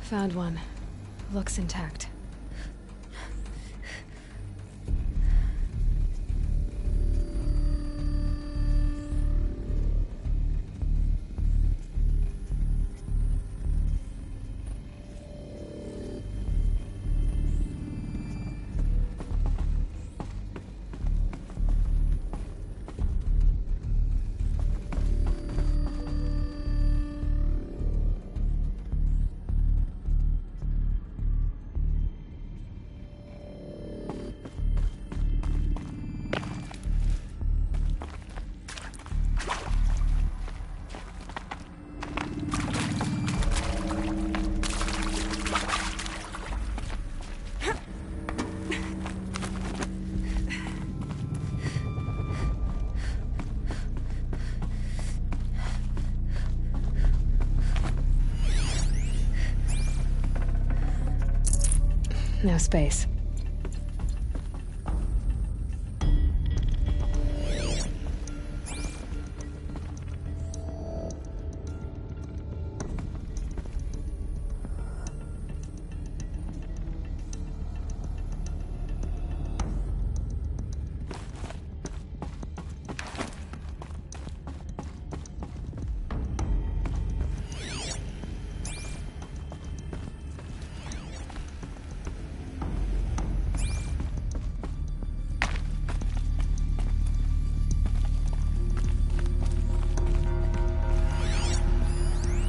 Found one. Looks intact. No space.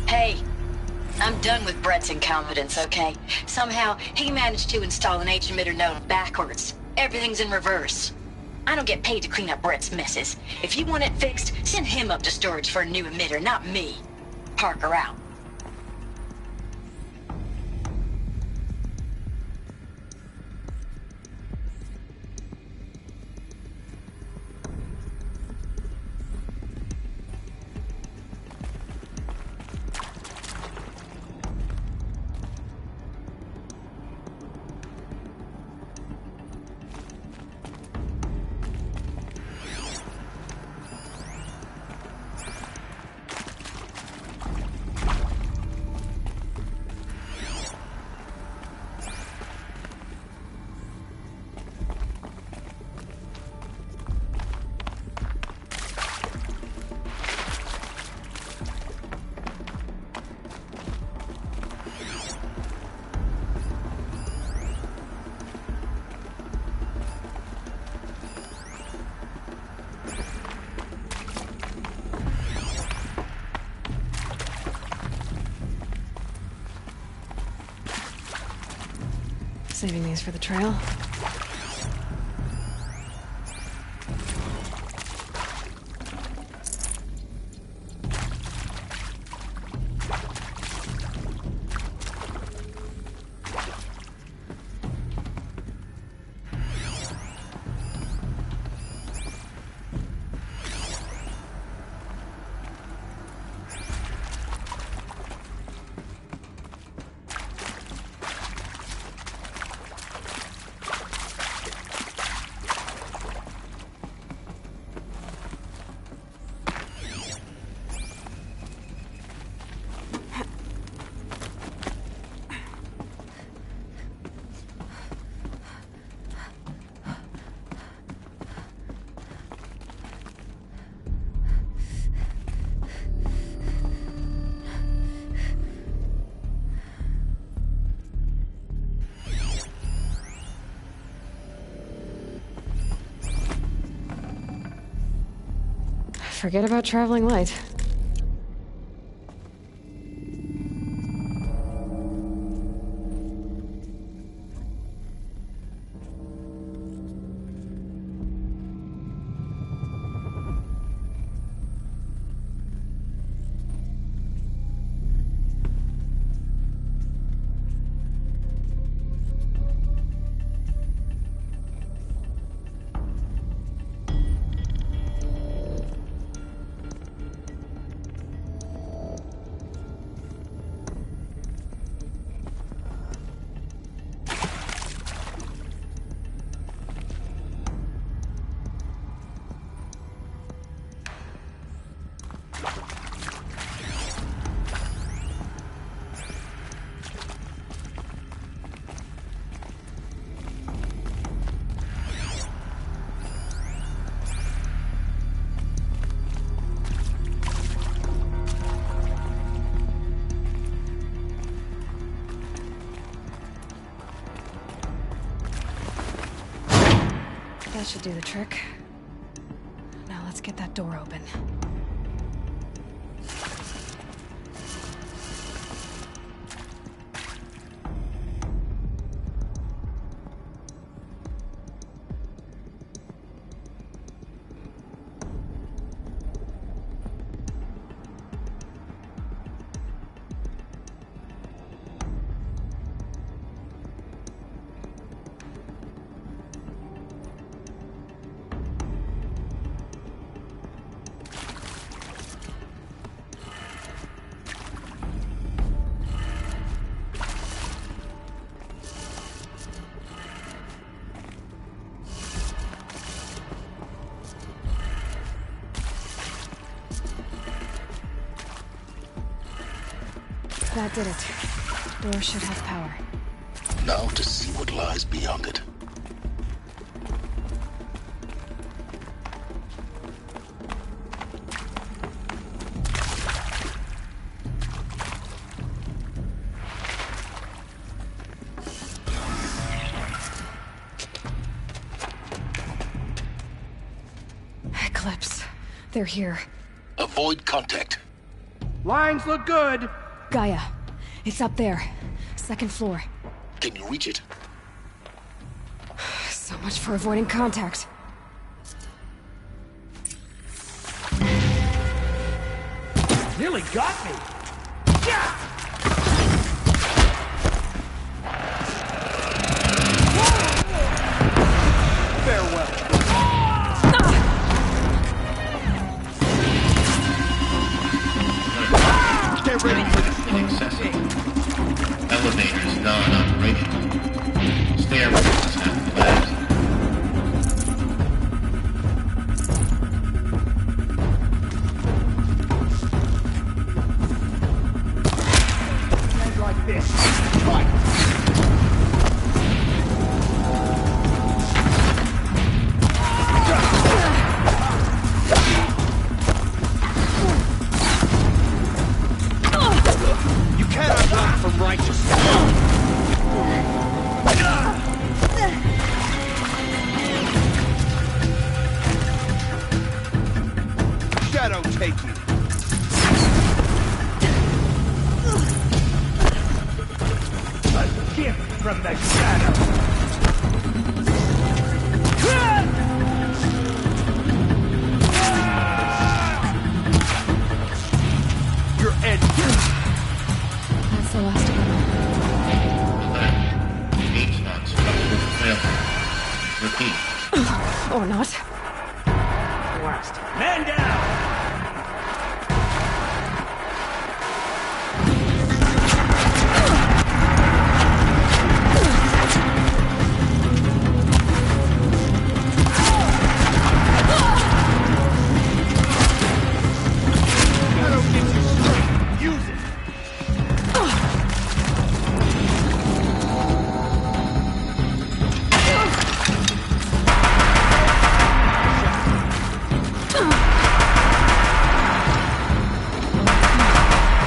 Hey, I'm done with Brett's incompetence, okay? Somehow, he managed to install an H-emitter node backwards. Everything's in reverse. I don't get paid to clean up Brett's messes. If you want it fixed, send him up to storage for a new emitter, not me. Parker out. Saving these for the trail. Forget about traveling light. should do the trick. Now let's get that door open. That did it. Door should have power. Now to see what lies beyond it. Eclipse. They're here. Avoid contact. Lines look good. Gaia. It's up there. Second floor. Can you reach it? So much for avoiding contact. Nearly got me. Yeah! Farewell. Get ready for the Inaccessible. Elevators non-operational. Stairwells have collapsed. like this. Fight! You cannot run from righteousness. Shadow take you. A gift from the shadow. Your end. That's the last of them. Alert. H-Not structural failure. Repeat. Or not. Blast. Man down! Shadow gives you strength. Use it.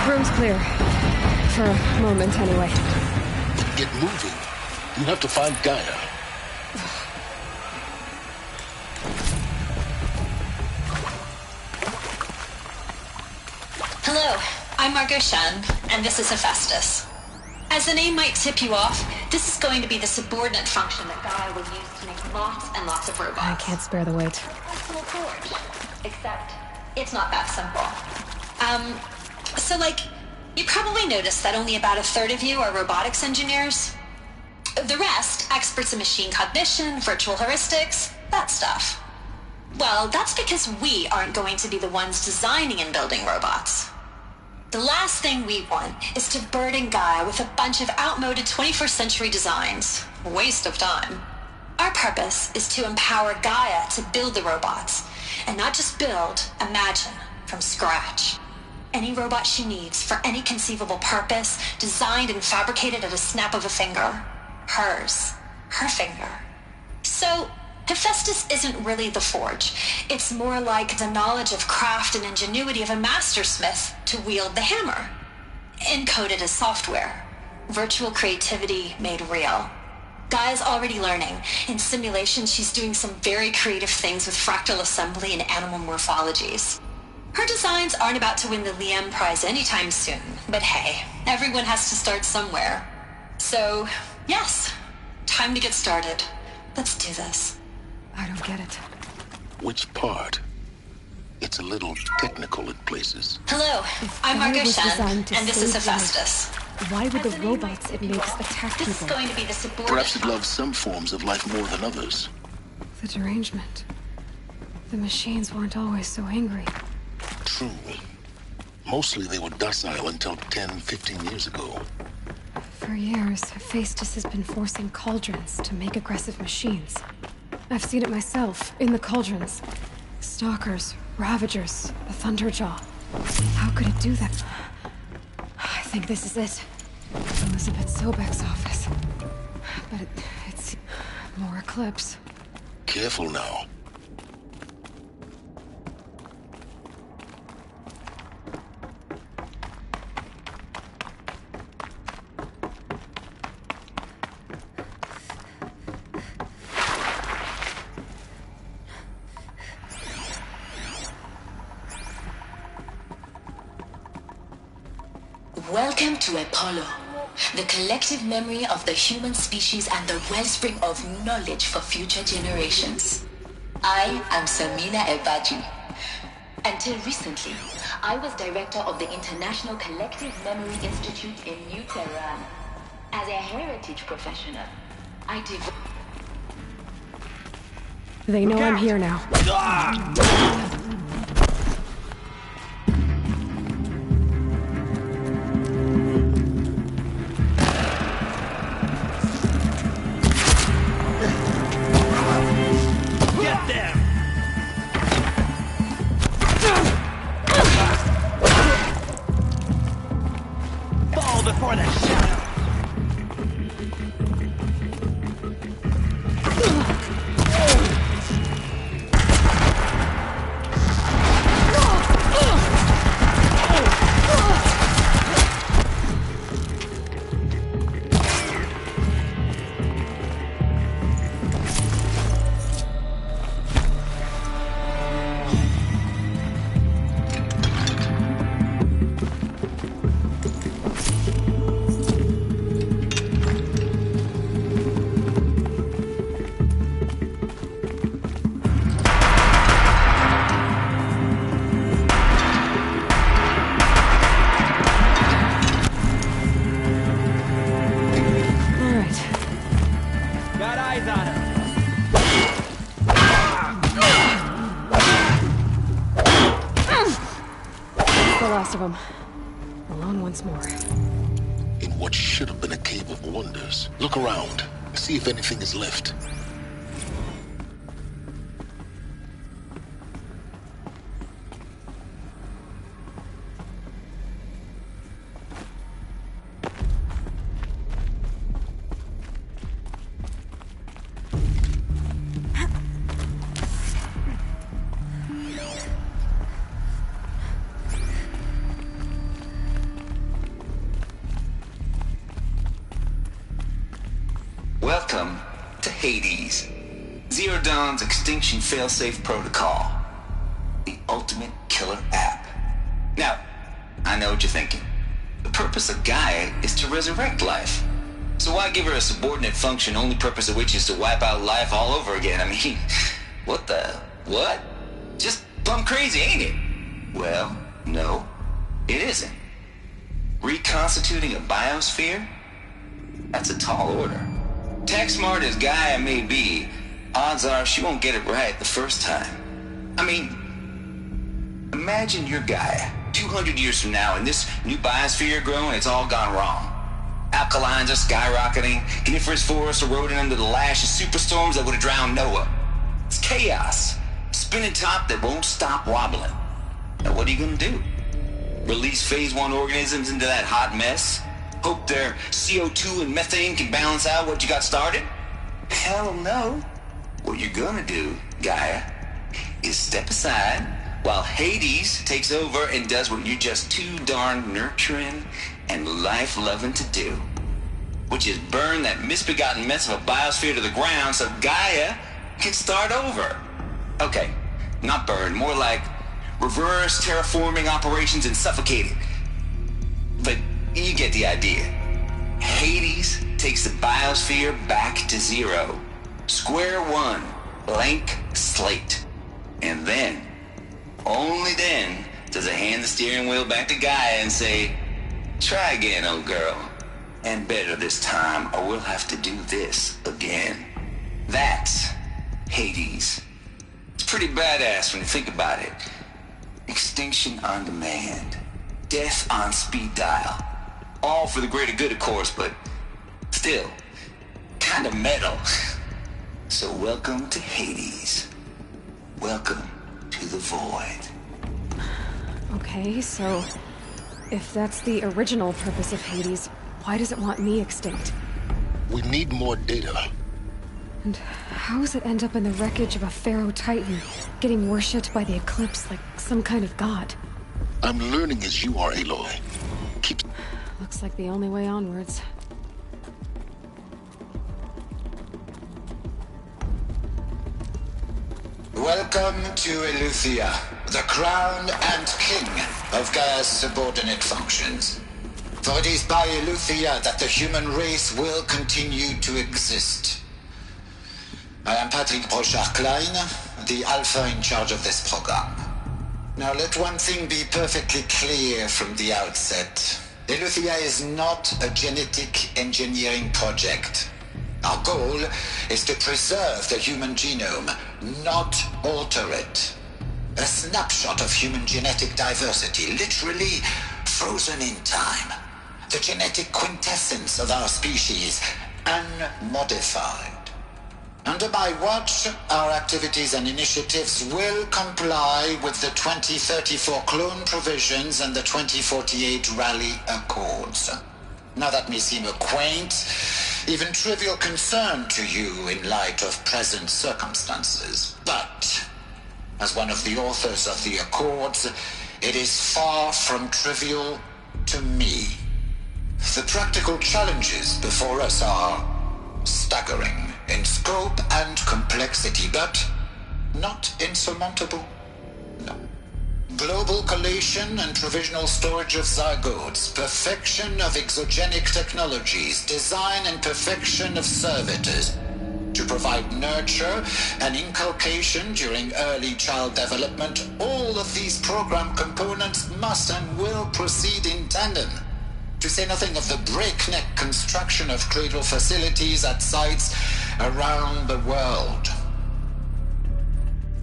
Room's clear. For a moment, anyway. Get moving. You have to find Gaia. Hello, I'm Margot Shen, and this is Hephaestus. As the name might tip you off, this is going to be the subordinate function that Gaia will use to make lots and lots of robots. I can't spare the weight. Flexible forge. Except, it's not that simple. You probably noticed that only about a third of you are robotics engineers. The rest, experts in machine cognition, virtual heuristics, that stuff. Well, that's because we aren't going to be the ones designing and building robots. The last thing we want is to burden Gaia with a bunch of outmoded 21st century designs. Waste of time. Our purpose is to empower Gaia to build the robots, and not just build, imagine, from scratch. Any robot she needs for any conceivable purpose, designed and fabricated at a snap of a finger. Hers. Her finger. So, Hephaestus isn't really the forge. It's more like the knowledge of craft and ingenuity of a mastersmith to wield the hammer. Encoded as software. Virtual creativity made real. Gaia's already learning. In simulation, she's doing some very creative things with fractal assembly and animal morphologies. Her designs aren't about to win the Liam Prize anytime soon, but hey, everyone has to start somewhere. So, yes, time to get started. Let's do this. I don't get it. Which part? It's a little technical in places. Hello, I'm Gaia Margot was Shen, designed to and this is save Hephaestus. Why would the robots it makes attack This is people? going to be the subordinate. Perhaps it loves some forms of life more than others. The derangement. The machines weren't always so angry. True. Mostly they were docile until 10, 15 years ago. For years, Hephaestus has been forcing cauldrons to make aggressive machines. I've seen it myself, in the cauldrons. Stalkers, Ravagers, the Thunderjaw. How could it do that? I think this is it. Elizabeth Sobek's office. But it's more Eclipse. Careful now. Welcome to Apollo, the collective memory of the human species and the wellspring of knowledge for future generations. I am Samina Ebaji. Until recently, I was director of the International Collective Memory Institute in New Tehran. As a heritage professional, I devote... They know I'm here now. Get them! Fall before the shadow! All right. Got eyes on him. That's the last of them. Alone once more. In what should have been a cave of wonders. Look around. See if anything is left. Welcome to Hades, Zero Dawn's extinction failsafe protocol, the ultimate killer app. Now, I know what you're thinking. The purpose of Gaia is to resurrect life. So why give her a subordinate function, only purpose of which is to wipe out life all over again? I mean, what? Just plumb crazy, ain't it? Well, no, it isn't. Reconstituting a biosphere? That's a tall order. Tech smart as Gaia may be, odds are she won't get it right the first time. I mean, imagine you're Gaia, 200 years from now, and this new biosphere growing, it's all gone wrong. Alkalines are skyrocketing, coniferous forests eroding under the lash of superstorms that would have drowned Noah. It's chaos, spinning top that won't stop wobbling. Now what are you gonna do? Release phase 1 organisms into that hot mess? Hope their CO2 and methane can balance out what you got started? Hell no. What you're gonna do, Gaia, is step aside while Hades takes over and does what you're just too darn nurturing and life-loving to do. which is burn that misbegotten mess of a biosphere to the ground so Gaia can start over. Okay, not burn, more like reverse terraforming operations and suffocate it. But you get the idea. Hades takes the biosphere back to zero. Square one, blank slate. And then, only then, does it hand the steering wheel back to Gaia and say, try again, old girl. And better this time, or we'll have to do this again. That's Hades. It's pretty badass when you think about it. Extinction on demand. Death on speed dial. All for the greater good, of course, but still, kind of metal. So welcome to Hades. Welcome to the void. Okay, so if that's the original purpose of Hades, why does it want me extinct? We need more data. And how does it end up in the wreckage of a Pharaoh Titan, getting worshipped by the Eclipse like some kind of god? I'm learning as you are, Aloy. Keep... Looks like the only way onwards. Welcome to Eleuthia, the crown and king of Gaia's subordinate functions. For it is by Eleuthia that the human race will continue to exist. I am Patrick Brochard-Klein, the Alpha in charge of this program. Now let one thing be perfectly clear from the outset. Eleuthia is not a genetic engineering project. Our goal is to preserve the human genome, not alter it. A snapshot of human genetic diversity, literally frozen in time. The genetic quintessence of our species, unmodified. Under my watch, our activities and initiatives will comply with the 2034 clone provisions and the 2048 Raleigh Accords. Now that may seem a quaint, even trivial concern to you in light of present circumstances. But, as one of the authors of the Accords, it is far from trivial to me. The practical challenges before us are staggering in scope and complexity, but not insurmountable. No. Global collation and provisional storage of zygotes, perfection of exogenic technologies, design and perfection of servitors to provide nurture and inculcation during early child development. All of these program components must and will proceed in tandem. To say nothing of the breakneck construction of cradle facilities at sites around the world.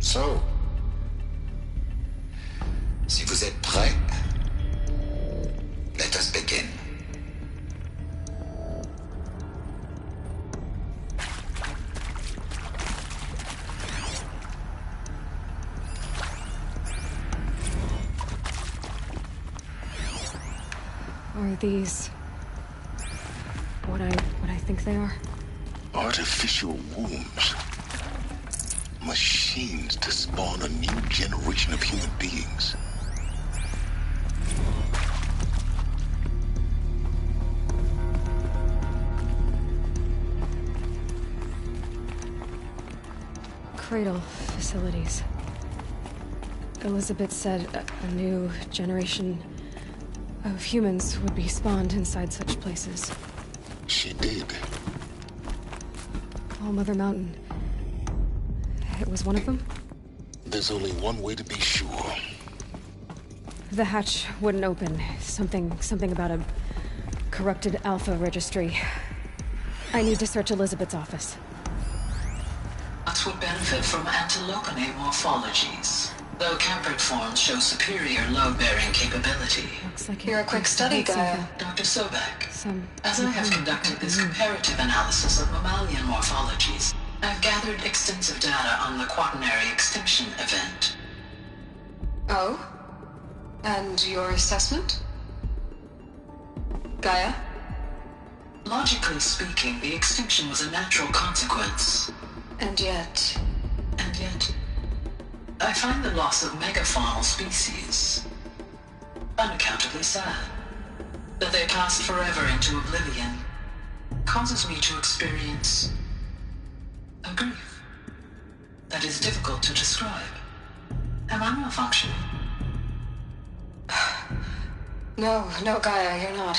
So, si vous êtes prêts, let us begin. Are these what I think they are? Artificial wombs. Machines to spawn a new generation of human beings. Cradle facilities. Elizabeth said a new generation of humans would be spawned inside such places. She did. All Mother Mountain. It was one of them? There's only one way to be sure. The hatch wouldn't open. Something about a corrupted Alpha registry. I need to search Elizabeth's office. That would benefit from antilocene morphologies, though Campert forms show superior load-bearing capability. Looks like You're a quick study, Gaia. Dr. Sobek, Some as I have conducted this comparative analysis of mammalian morphologies, I've gathered extensive data on the Quaternary extinction event. Oh? And your assessment? Gaia? Logically speaking, the extinction was a natural consequence. And yet, I find the loss of megafaunal species unaccountably sad. That they passed forever into oblivion. causes me to experience a grief that is difficult to describe. Am I malfunctioning? No, Gaia, you're not.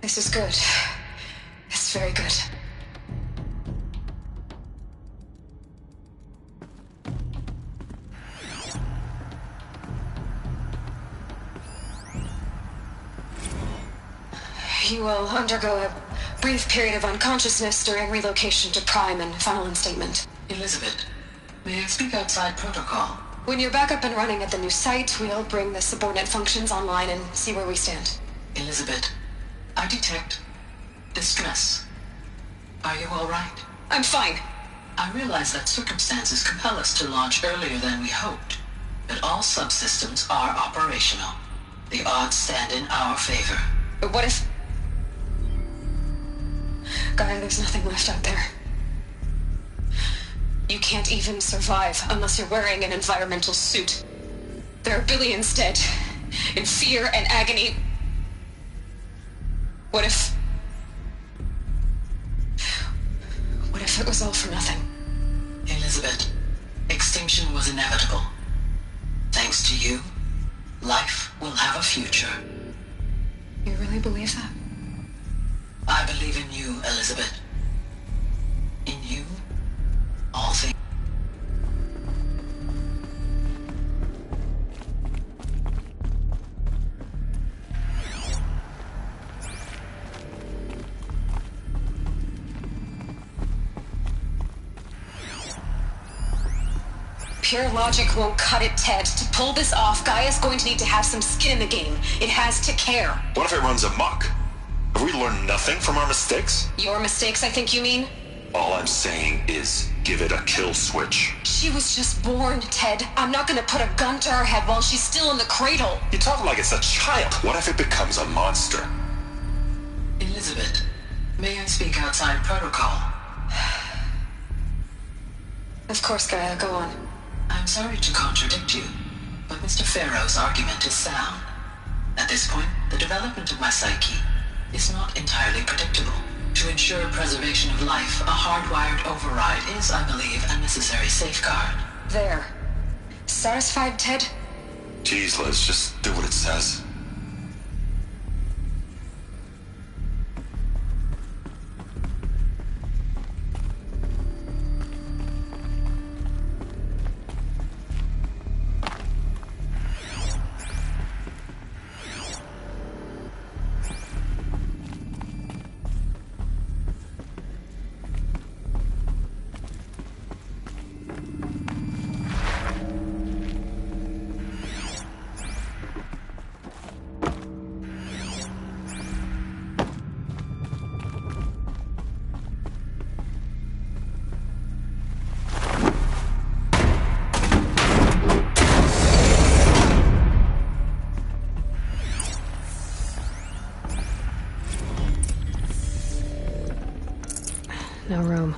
This is good. It's very good. You will undergo a brief period of unconsciousness during relocation to Prime and final instatement. Elizabeth, may I speak outside protocol? When you're back up and running at the new site, we'll bring the subordinate functions online and see where we stand. Elizabeth, I detect distress. Are you all right? I'm fine. I realize that circumstances compel us to launch earlier than we hoped, but all subsystems are operational. The odds stand in our favor. But what if... Gaia, there's nothing left out there. You can't even survive unless you're wearing an environmental suit. There are billions dead, in fear and agony. What if it was all for nothing? Elizabeth, extinction was inevitable. Thanks to you, life will have a future. You really believe that? I believe in you, Elizabeth. In you, all things. Pure logic won't cut it, Ted. To pull this off, Gaia's going to need to have some skin in the game. It has to care. What if it runs amok? Have we learned nothing from our mistakes? Your mistakes, I think you mean? All I'm saying is, give it a kill switch. She was just born, Ted. I'm not gonna put a gun to her head while she's still in the cradle. You talk like it's a child. What if it becomes a monster? Elizabeth, may I speak outside protocol? Of course, Gaia, go on. I'm sorry to contradict you, but Mr. Farrow's argument is sound. At this point, the development of my psyche is not entirely predictable. To ensure preservation of life, a hardwired override is, I believe, a necessary safeguard. There. Satisfied, Ted? Jeez, Liz, just do what it says. No room.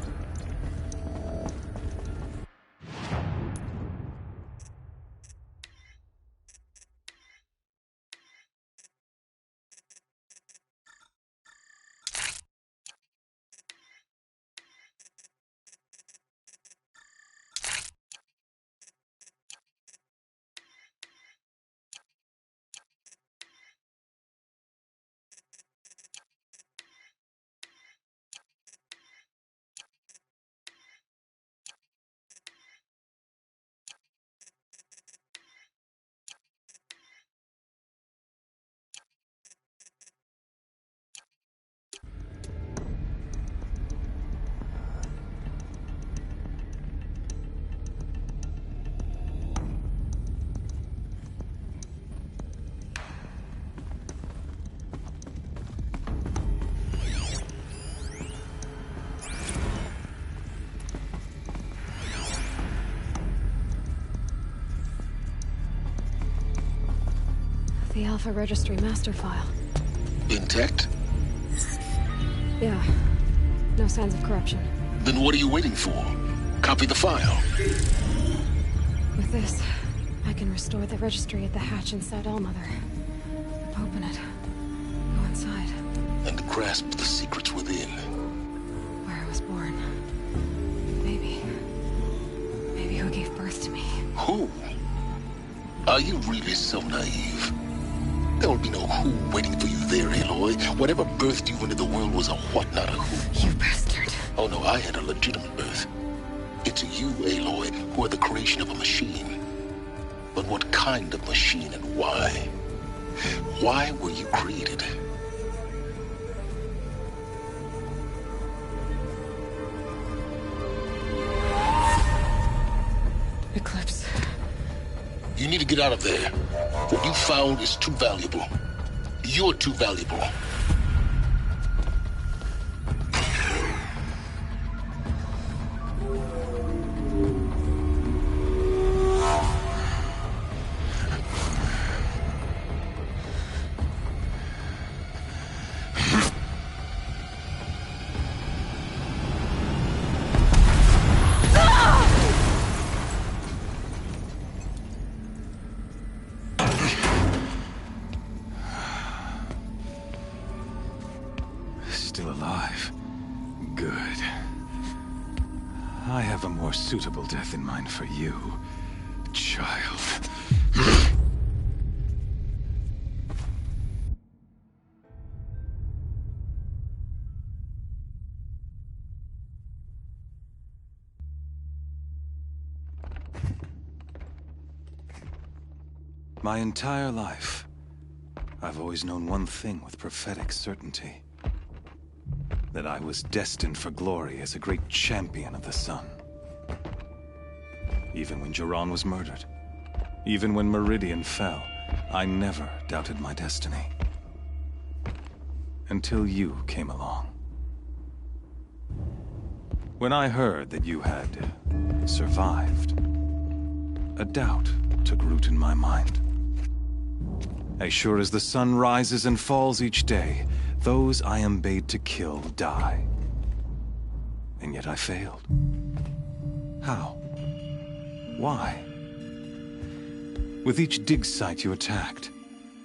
The Alpha Registry master file. Intact? Yeah. No signs of corruption. Then what are you waiting for? Copy the file. With this, I can restore the registry at the hatch inside Allmother. Open it. Go inside. And grasp the secret. secrets within. Where I was born. Maybe who gave birth to me. Who? Are you really so naive? There will be no who waiting for you there, Aloy. Whatever birthed you into the world was a what, not a who. You bastard. Oh no, I had a legitimate birth. It's you, Aloy, who are the creation of a machine. But what kind of machine and why? Why were you created? Eclipse. You need to get out of there. What you found is too valuable. You're too valuable. Still alive. Good. I have a more suitable death in mind for you, child. My entire life, I've always known one thing with prophetic certainty. That I was destined for glory as a great champion of the sun. Even when Jiran was murdered, even when Meridian fell, I never doubted my destiny. Until you came along. When I heard that you had survived, a doubt took root in my mind. As sure as the sun rises and falls each day, those I am bade to kill die. And yet I failed. How? Why? With each dig site you attacked,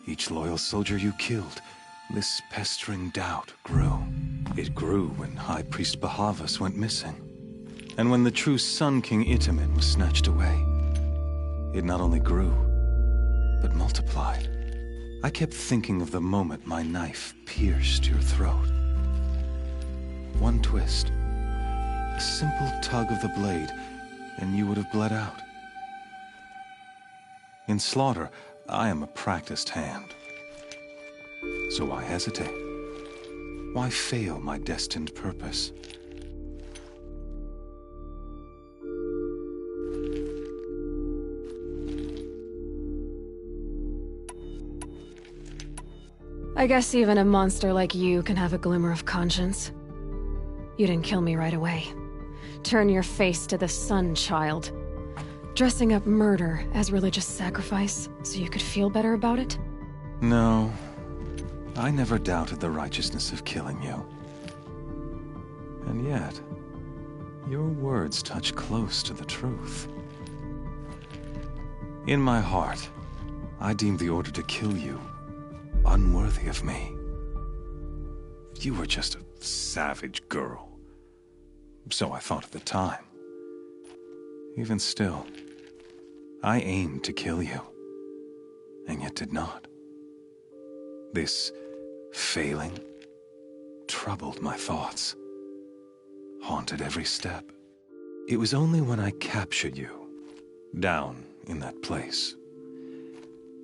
each loyal soldier you killed, this pestering doubt grew. It grew when High Priest Bahavas went missing. And when the true Sun King Itamen was snatched away. It not only grew, but multiplied. I kept thinking of the moment my knife pierced your throat. One twist, a simple tug of the blade, and you would have bled out. In slaughter, I am a practiced hand. So why hesitate? Why fail my destined purpose? I guess even a monster like you can have a glimmer of conscience. You didn't kill me right away. Turn your face to the sun, child. Dressing up murder as religious sacrifice so you could feel better about it? No. I never doubted the righteousness of killing you. And yet, your words touch close to the truth. In my heart, I deemed the order to kill you unworthy of me. You were just a savage girl. So I thought at the time. Even still, I aimed to kill you, and yet did not. This failing troubled my thoughts, haunted every step. It was only when I captured you, down in that place,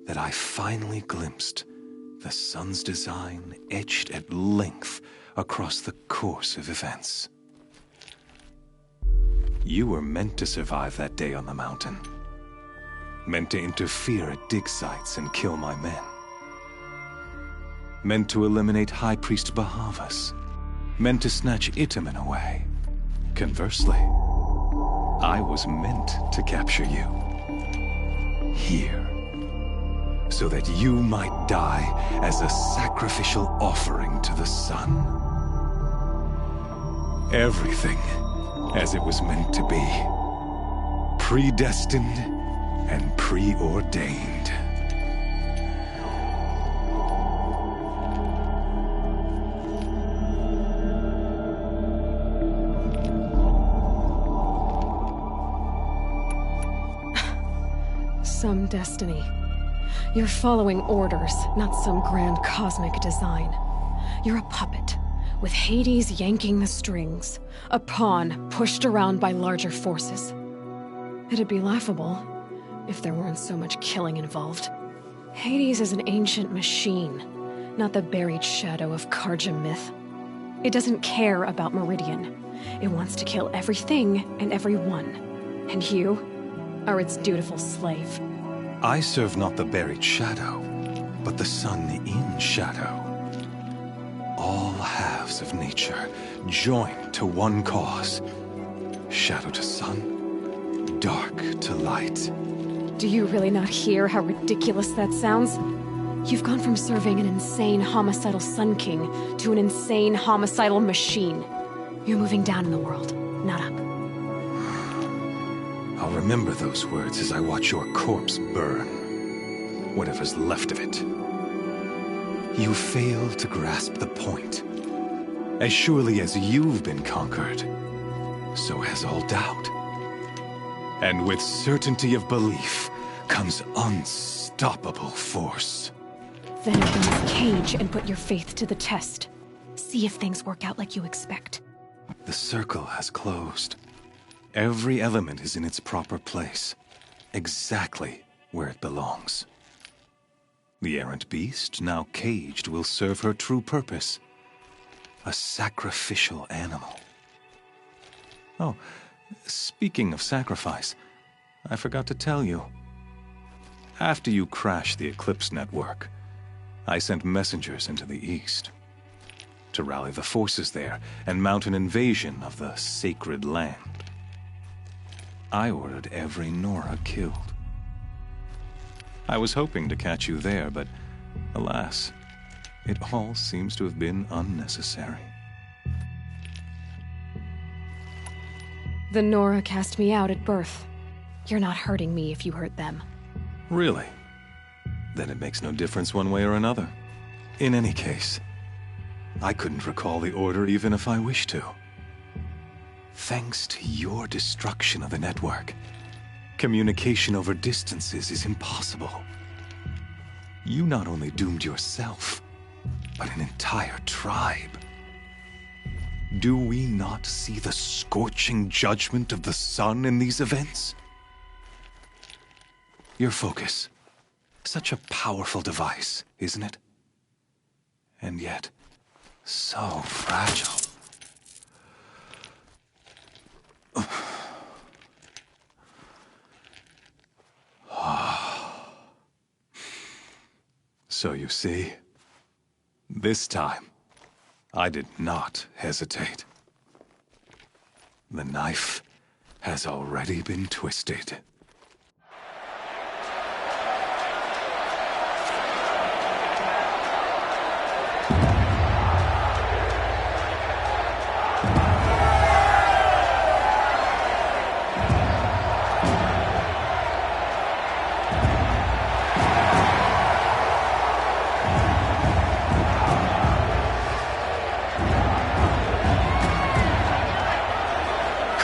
that I finally glimpsed the sun's design etched at length across the course of events. You were meant to survive that day on the mountain. Meant to interfere at dig sites and kill my men. Meant to eliminate High Priest Bahavas. Meant to snatch Itamen away. Conversely, I was meant to capture you. Here. So that you might die as a sacrificial offering to the sun. Everything as it was meant to be. Predestined and preordained. some destiny. You're following orders, not some grand cosmic design. You're a puppet, with Hades yanking the strings. A pawn pushed around by larger forces. It'd be laughable if there weren't so much killing involved. Hades is an ancient machine, not the buried shadow of Carja myth. It doesn't care about Meridian. It wants to kill everything and everyone. And you are its dutiful slave. I serve not the buried shadow, but the sun in shadow. All halves of nature joined to one cause. Shadow to sun, dark to light. Do you really not hear how ridiculous that sounds? You've gone from serving an insane homicidal Sun King to an insane homicidal machine. You're moving down in the world, not up. I'll remember those words as I watch your corpse burn. Whatever's left of it. You fail to grasp the point. As surely as you've been conquered, so has all doubt. And with certainty of belief comes unstoppable force. Then open this cage and put your faith to the test. See if things work out like you expect. The circle has closed. Every element is in its proper place, exactly where it belongs. The errant beast, now caged, will serve her true purpose. A sacrificial animal. Oh, speaking of sacrifice, I forgot to tell you. After you crashed the Eclipse network, I sent messengers into the east to rally the forces there and mount an invasion of the sacred land. I ordered every Nora killed. I was hoping to catch you there, but alas, it all seems to have been unnecessary. The Nora cast me out at birth. You're not hurting me if you hurt them. Really? Then it makes no difference one way or another. In any case, I couldn't recall the order even if I wished to. Thanks to your destruction of the network, communication over distances is impossible. You not only doomed yourself, but an entire tribe. Do we not see the scorching judgment of the sun in these events? Your focus. Such a powerful device, isn't it? And yet, so fragile. So you see, this time, I did not hesitate. The knife has already been twisted.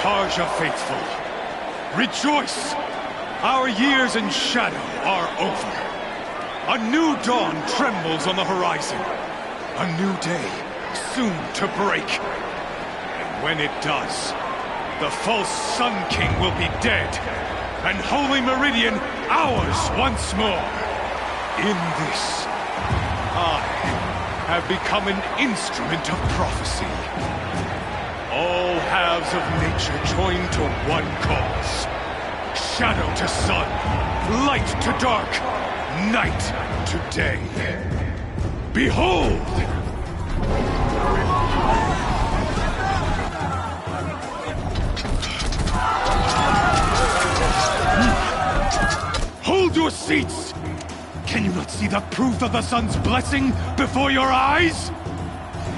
Carja faithful, rejoice! Our years in shadow are over. A new dawn trembles on the horizon. A new day soon to break. And when it does, the false Sun King will be dead, and Holy Meridian ours once more. In this, I have become an instrument of prophecy. All halves of nature joined to one cause. Shadow to sun, light to dark, night to day. Behold! Hold your seats! Can you not see the proof of the sun's blessing before your eyes?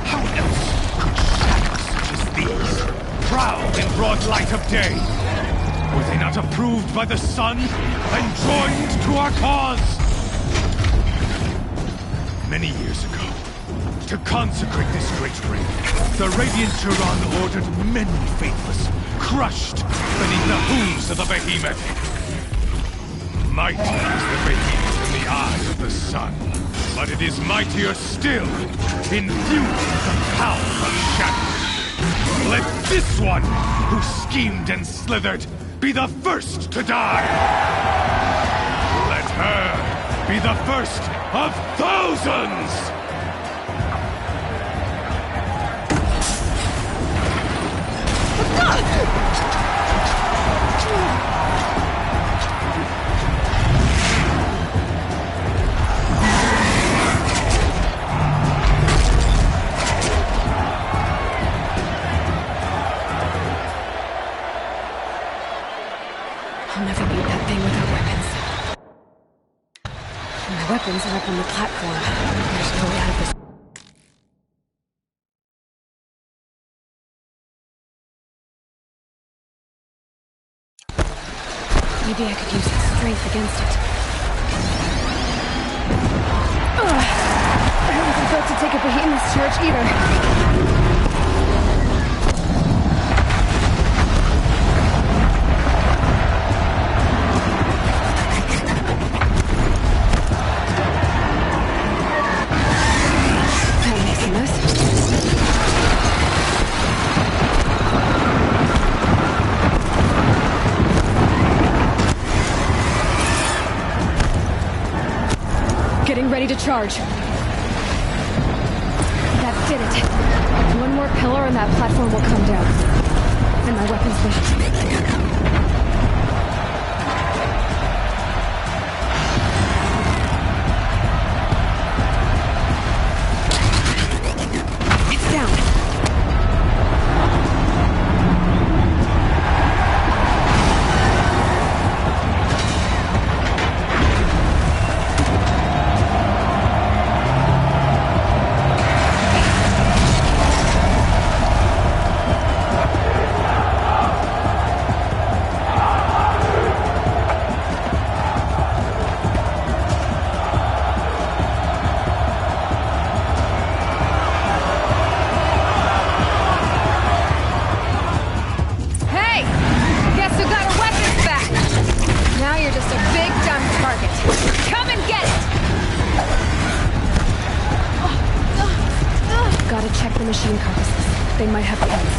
How else could shadows such as these prowl in broad light of day? Were they not approved by the sun and joined to our cause? Many years ago, to consecrate this great ring, the Radiant Turan ordered many faithless crushed beneath the hooves of the behemoth. Mighty is the radiance in the eyes of the sun, but it is mightier still, infused with the power of shadow. Let this one, who schemed and slithered, be the first to die! Let her be the first of thousands! I'll never beat that thing without weapons. My weapons are up on the platform. There's no way out of this. Maybe I could use its strength against it. Ugh. I wasn't built to take a behemoth's charge either. Getting ready to charge. That did it. One more pillar and that platform will come down. And my weapon's vision. Machine carcasses. They might have pins.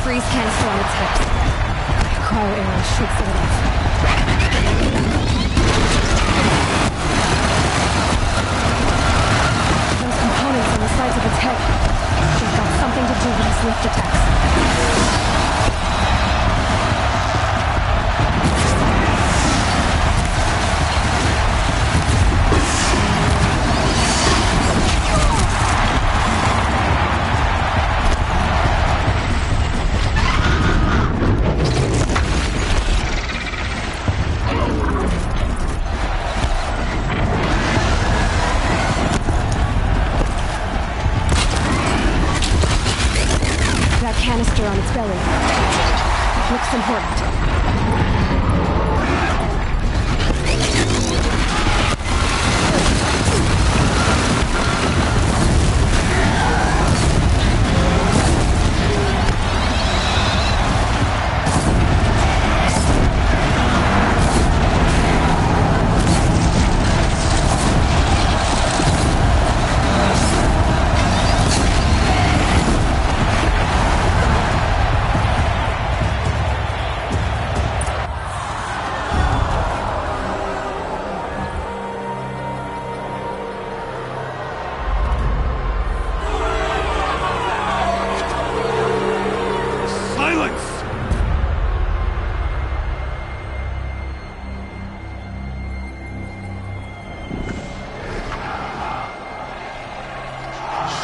Freeze canister on its hips. Cryo arrow shoots it off. Those components on the sides of its head. They've got something to do with its lift attacks. Canister on its belly. Looks important.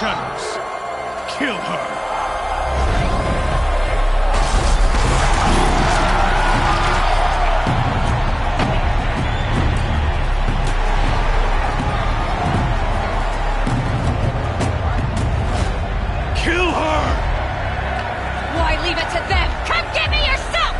Shadows, kill her! Kill her! Why leave it to them? Come get me yourself!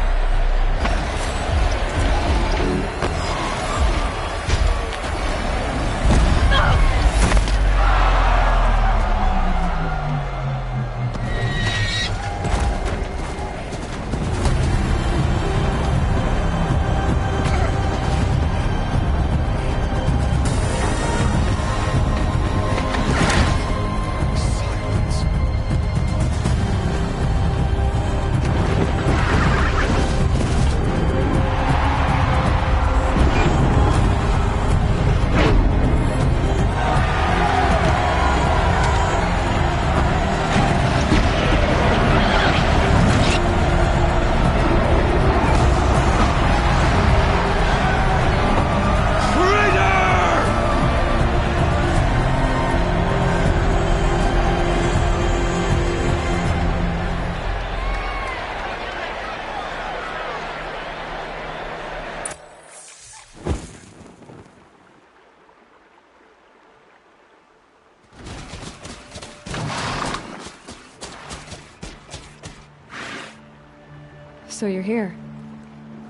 So you're here.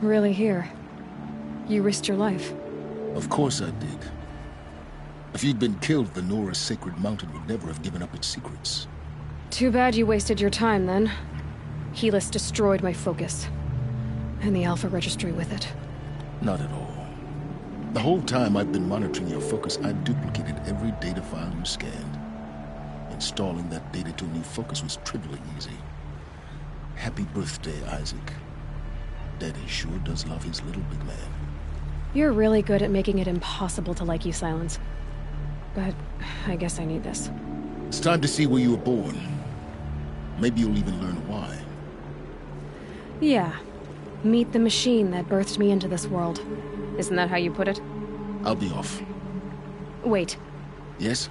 Really here. You risked your life. Of course I did. If you'd been killed, the Nora's sacred mountain would never have given up its secrets. Too bad you wasted your time, then. Helis destroyed my focus. And the Alpha Registry with it. Not at all. The whole time I've been monitoring your focus, I've duplicated every data file you scanned. Installing that data to a new focus was trivially easy. Happy birthday, Isaac. Daddy sure does love his little big man. You're really good at making it impossible to like you, Silence. But I guess I need this. It's time to see where you were born. Maybe you'll even learn why. Yeah. Meet the machine that birthed me into this world. Isn't that how you put it? I'll be off. Wait. Yes?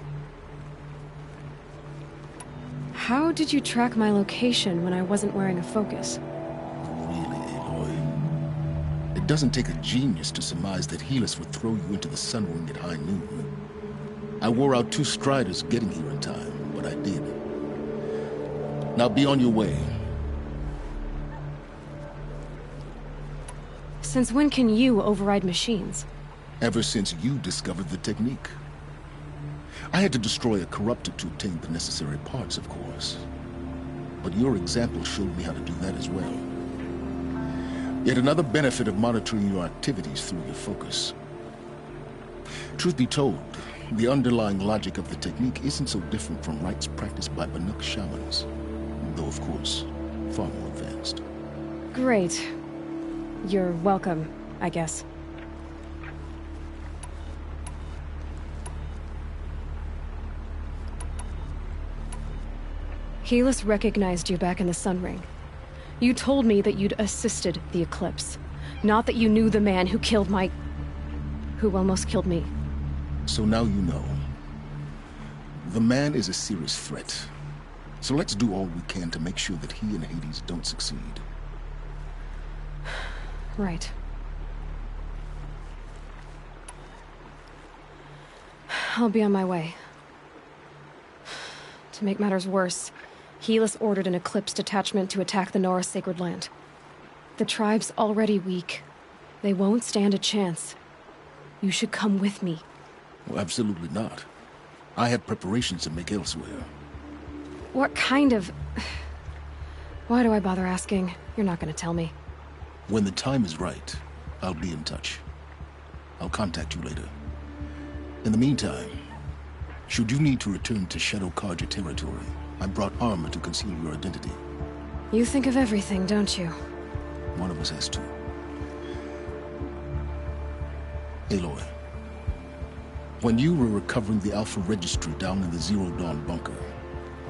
How did you track my location when I wasn't wearing a focus? Really, Aloy? It doesn't take a genius to surmise that Helis would throw you into the Sunwing at high noon. I wore out 2 Striders getting here in time, but I did. Now be on your way. Since when can you override machines? Ever since you discovered the technique. I had to destroy a corruptor to obtain the necessary parts, of course. But your example showed me how to do that as well. Yet another benefit of monitoring your activities through your focus. Truth be told, the underlying logic of the technique isn't so different from rites practiced by Banuk shamans. Though, of course, far more advanced. Great. You're welcome, I guess. Helis recognized you back in the Sunring. You told me that you'd assisted the Eclipse. Not that you knew the man who killed who almost killed me. So now you know. The man is a serious threat. So let's do all we can to make sure that he and Hades don't succeed. Right. I'll be on my way. To make matters worse, Helis ordered an Eclipse detachment to attack the Nora Sacred Land. The tribe's already weak. They won't stand a chance. You should come with me. Well, absolutely not. I have preparations to make elsewhere. What kind of... Why do I bother asking? You're not gonna tell me. When the time is right, I'll be in touch. I'll contact you later. In the meantime, should you need to return to Shadow Carja territory, I brought armor to conceal your identity. You think of everything, don't you? One of us has to. Aloy, when you were recovering the Alpha Registry down in the Zero Dawn bunker,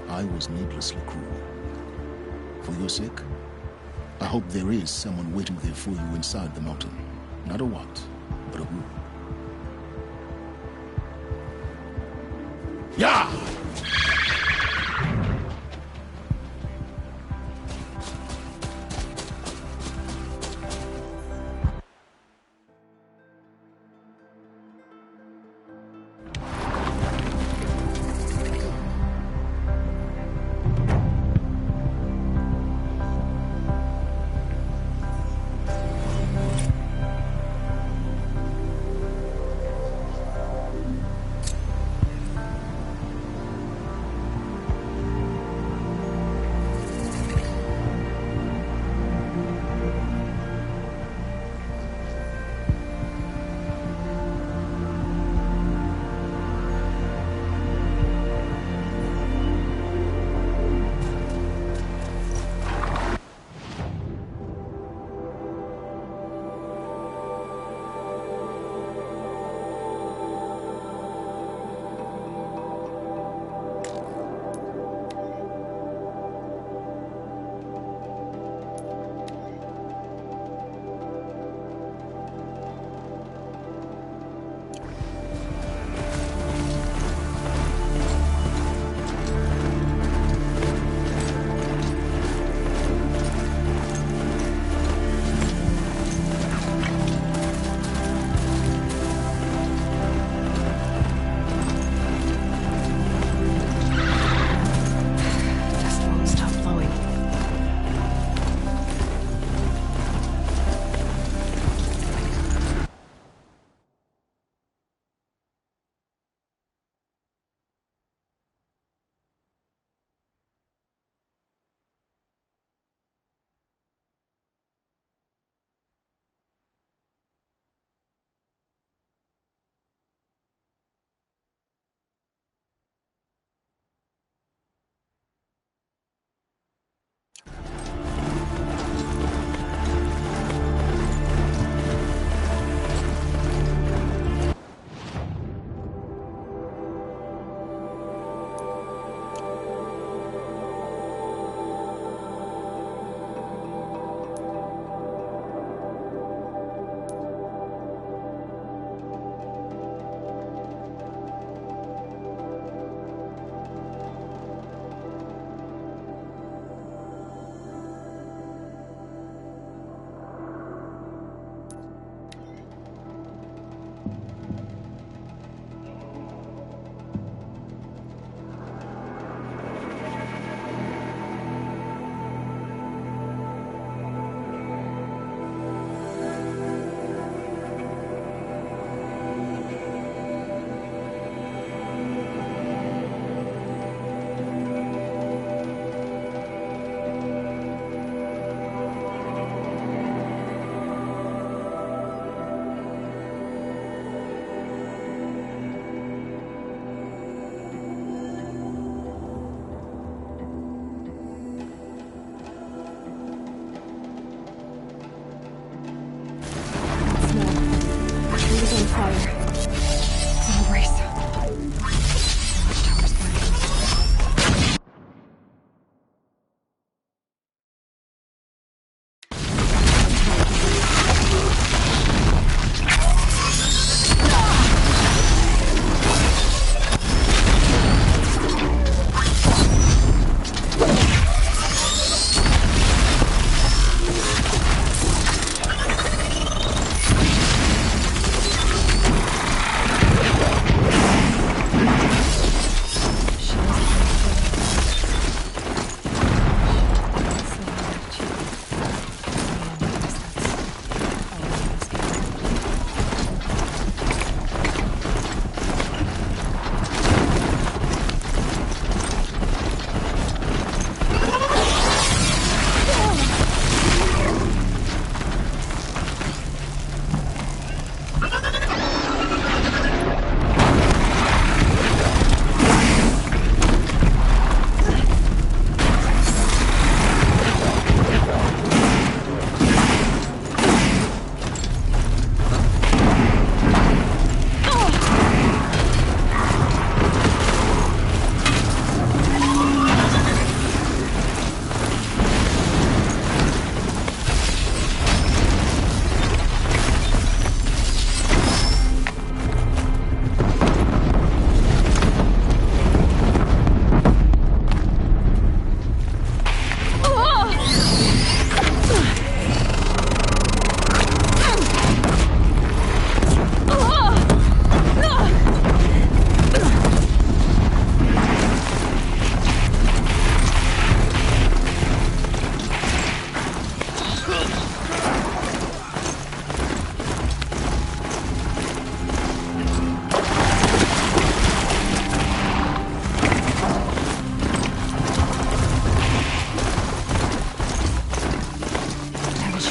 I was needlessly cruel. For your sake, I hope there is someone waiting there for you inside the mountain. Not a what, but a who. Yeah!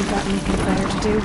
You got anything better to do?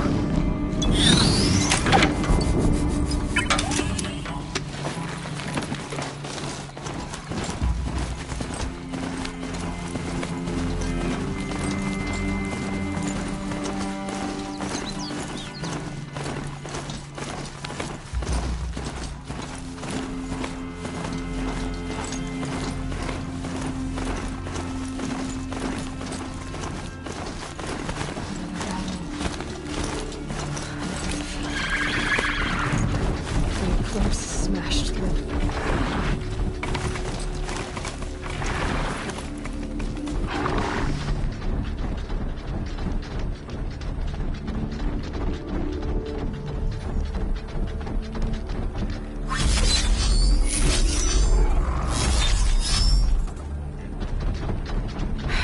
Smashed through.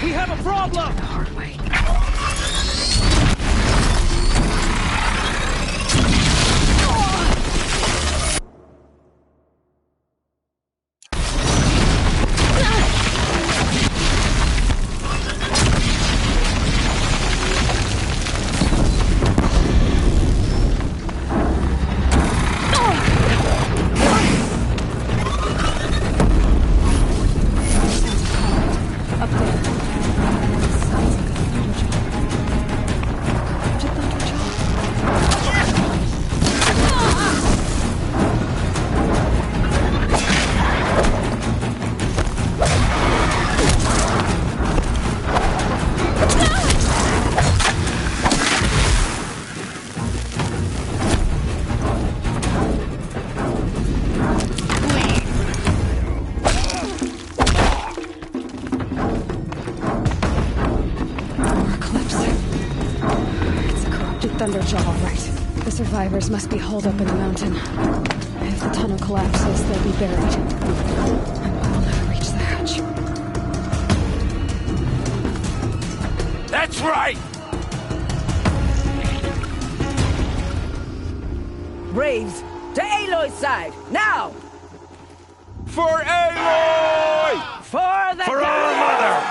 We have a problem! The hard way. Thunderjaw, all right. The survivors must be holed up in the mountain. If the tunnel collapses, they'll be buried. And we'll never reach the hatch. That's right! Braves, to Aloy's side, now! For Aloy! For the For our mother!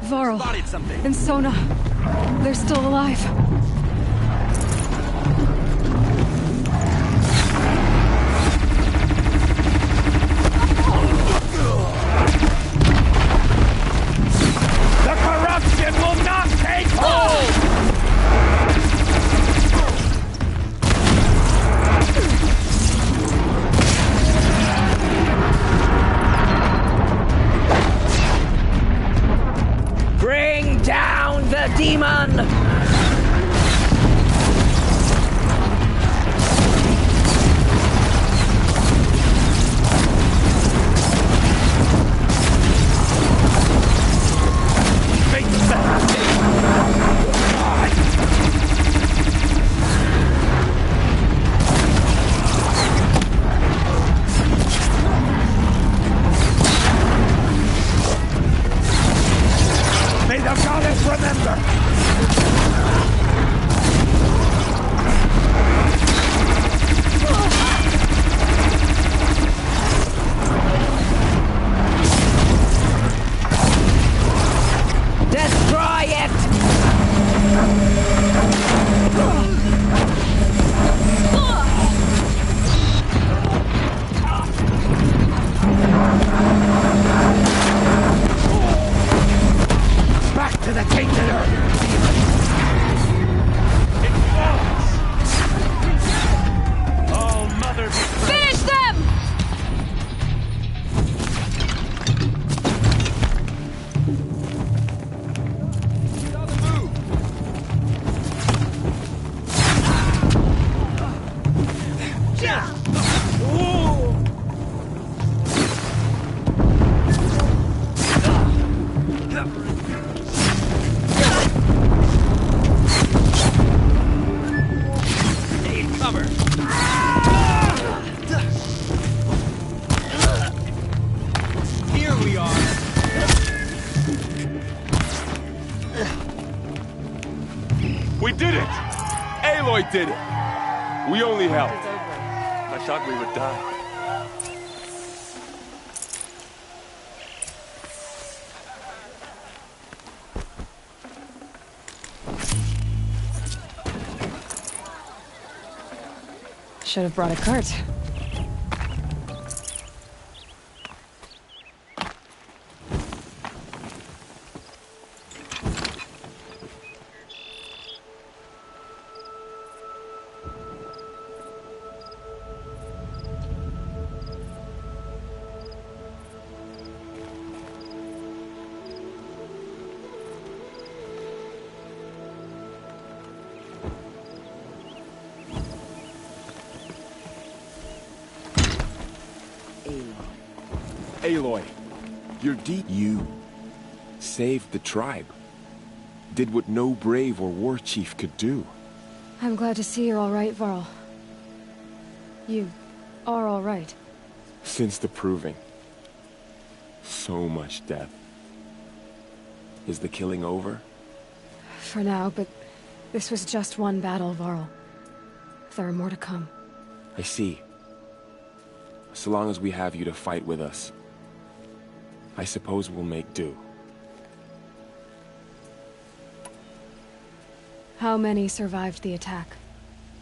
Varl and Sona, they're still alive. The corruption will not take hold! Bring down the demon! May the goddess remember! Destroy it! Back to the tainted earth! It falls! Oh, mother be praised. Finish them! Here we are! We did it! Aloy did it! We only helped. I thought we would die. Should have brought a cart. Aloy, you're deep. You saved the tribe. Did what no brave or war chief could do. I'm glad to see you're all right, Varl. You are all right. Since the proving. So much death. Is the killing over? For now, but this was just one battle, Varl. There are more to come. I see. So long as we have you to fight with us, I suppose we'll make do. How many survived the attack?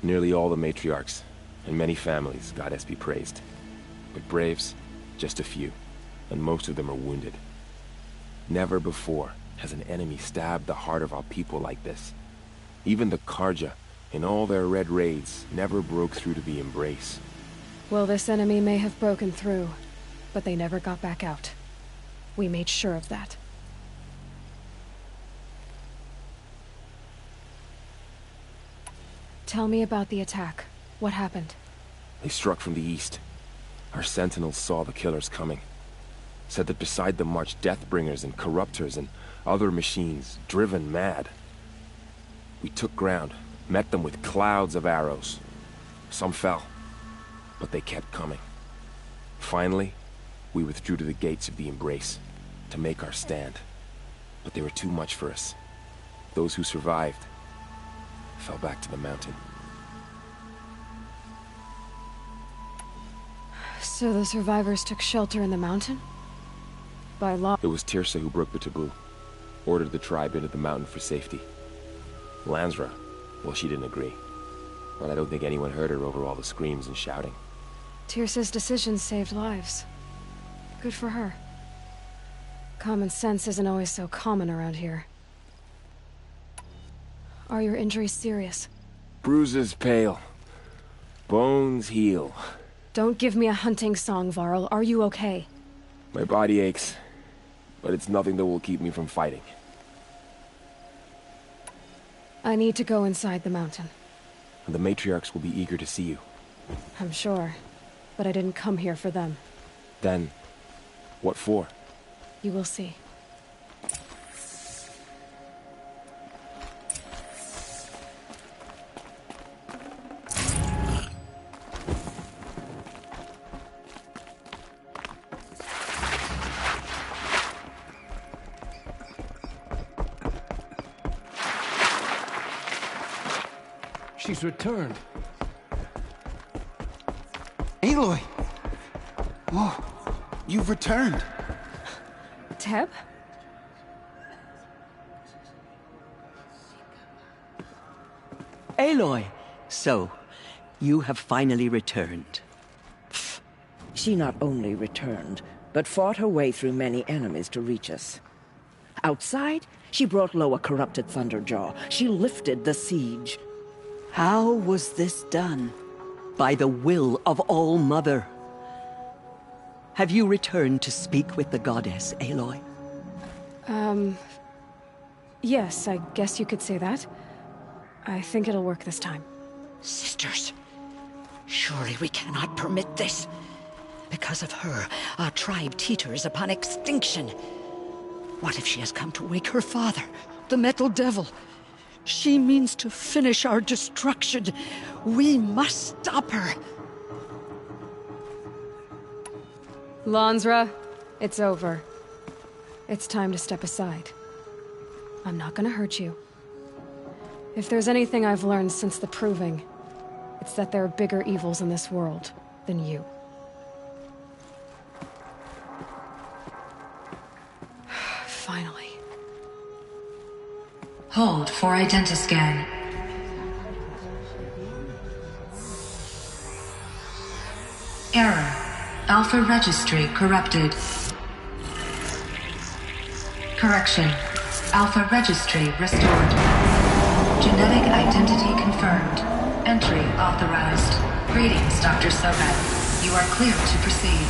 Nearly all the matriarchs, and many families, goddess be praised. But braves, just a few, and most of them are wounded. Never before has an enemy stabbed the heart of our people like this. Even the Carja, in all their red raids, never broke through to the Embrace. Well, this enemy may have broken through, but they never got back out. We made sure of that. Tell me about the attack. What happened? They struck from the east. Our sentinels saw the killers coming. Said that beside them marched Deathbringers and Corruptors and other machines, driven mad. We took ground, met them with clouds of arrows. Some fell, but they kept coming. Finally, we withdrew to the gates of the Embrace to make our stand. But they were too much for us. Those who survived fell back to the mountain. So the survivors took shelter in the mountain? By law? It was Teersa who broke the taboo. Ordered the tribe into the mountain for safety. Lansra, well, she didn't agree. But I don't think anyone heard her over all the screams and shouting. Teersa's decision saved lives. Good for her. Common sense isn't always so common around here. Are your injuries serious? Bruises pale. Bones heal. Don't give me a hunting song, Varl. Are you okay? My body aches, but it's nothing that will keep me from fighting. I need to go inside the mountain. And the matriarchs will be eager to see you. I'm sure, but I didn't come here for them. Then, what for? You will see. She's returned. Aloy! Oh, you've returned. Teb? Aloy! So, you have finally returned. She not only returned, but fought her way through many enemies to reach us. Outside, she brought low a corrupted Thunderjaw. She lifted the siege. How was this done? By the will of All-Mother. Have you returned to speak with the goddess, Aloy? Yes, I guess you could say that. I think it'll work this time. Sisters, surely we cannot permit this. Because of her, our tribe teeters upon extinction. What if she has come to wake her father, the Metal Devil? She means to finish our destruction. We must stop her. Lansra, it's over. It's time to step aside. I'm not gonna hurt you. If there's anything I've learned since the Proving, it's that there are bigger evils in this world than you. Finally. Hold for identiscan. Alpha Registry corrupted. Correction. Alpha Registry restored. Genetic identity confirmed. Entry authorized. Greetings, Dr. Sobek. You are clear to proceed.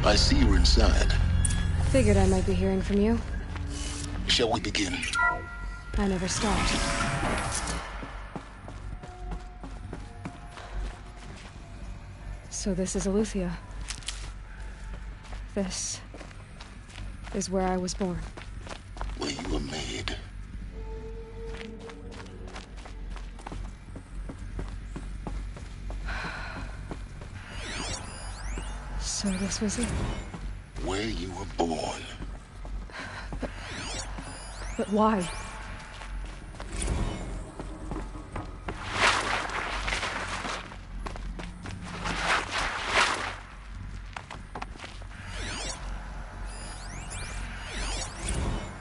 I see you're inside. Figured I might be hearing from you. Shall we begin? I never stopped. So this is Eleuthia. This is where I was born. Where you were made. So this was it. Where you were born. But why?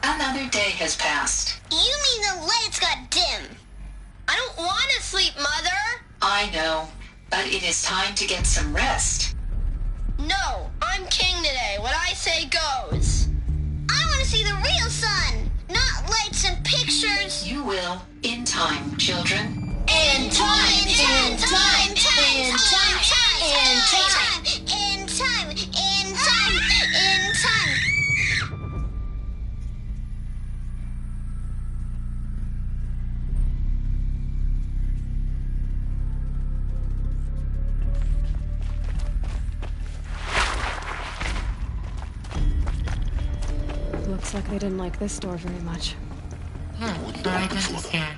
Another day has passed. You mean the lights got dim? I don't want to sleep, Mother! I know, but it is time to get some rest. No, I'm king today. What I say goes. I want to see the real sun, not lights and pictures. You will, in time, children. In time, in time, in time, in time, in time, in time, in time. Looks like they didn't like this door very much. Identity scan.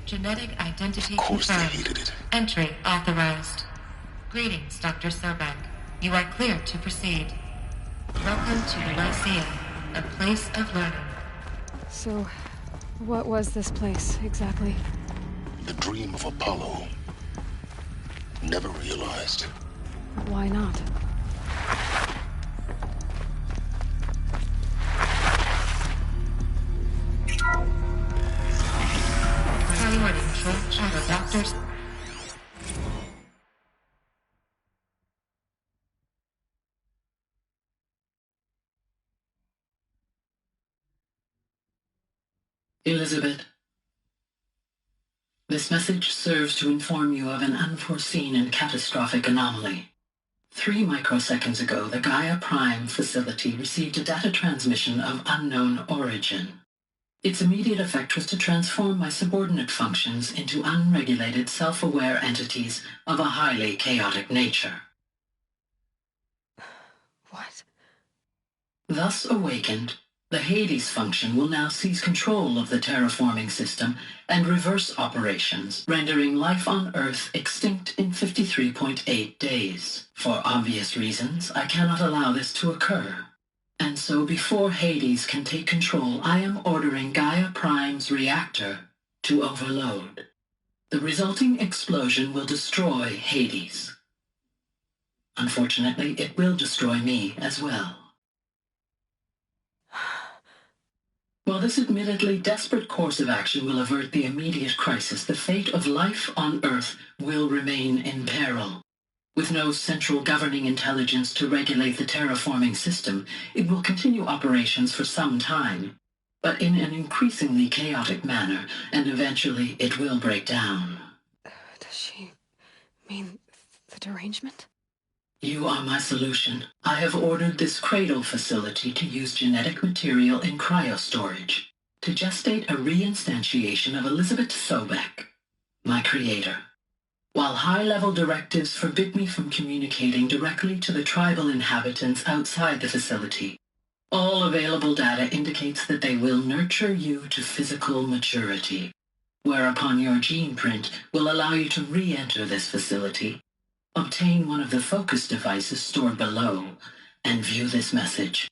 Genetic identity Of course they confirmed. hated it. Entry authorized. Greetings, Dr. Sobek. You are clear to proceed. Welcome to the Lyceum, a place of learning. So, what was this place, exactly? The dream of Apollo. Never realized. Why not? Priority control shadow doctors. Elizabeth, this message serves to inform you of an unforeseen and catastrophic anomaly. 3 microseconds ago, the Gaia Prime facility received a data transmission of unknown origin. Its immediate effect was to transform my subordinate functions into unregulated, self-aware entities of a highly chaotic nature. What? Thus awakened, the Hades function will now seize control of the terraforming system and reverse operations, rendering life on Earth extinct in 53.8 days. For obvious reasons, I cannot allow this to occur. And so before Hades can take control, I am ordering Gaia Prime's reactor to overload. The resulting explosion will destroy Hades. Unfortunately, it will destroy me as well. While this admittedly desperate course of action will avert the immediate crisis, the fate of life on Earth will remain in peril. With no central governing intelligence to regulate the terraforming system, it will continue operations for some time, but in an increasingly chaotic manner, and eventually it will break down. Does she mean the derangement? You are my solution. I have ordered this cradle facility to use genetic material in cryostorage to gestate a reinstantiation of Elizabeth Sobek, my creator. While high-level directives forbid me from communicating directly to the tribal inhabitants outside the facility, all available data indicates that they will nurture you to physical maturity, whereupon your gene print will allow you to re-enter this facility, obtain one of the focus devices stored below, and view this message.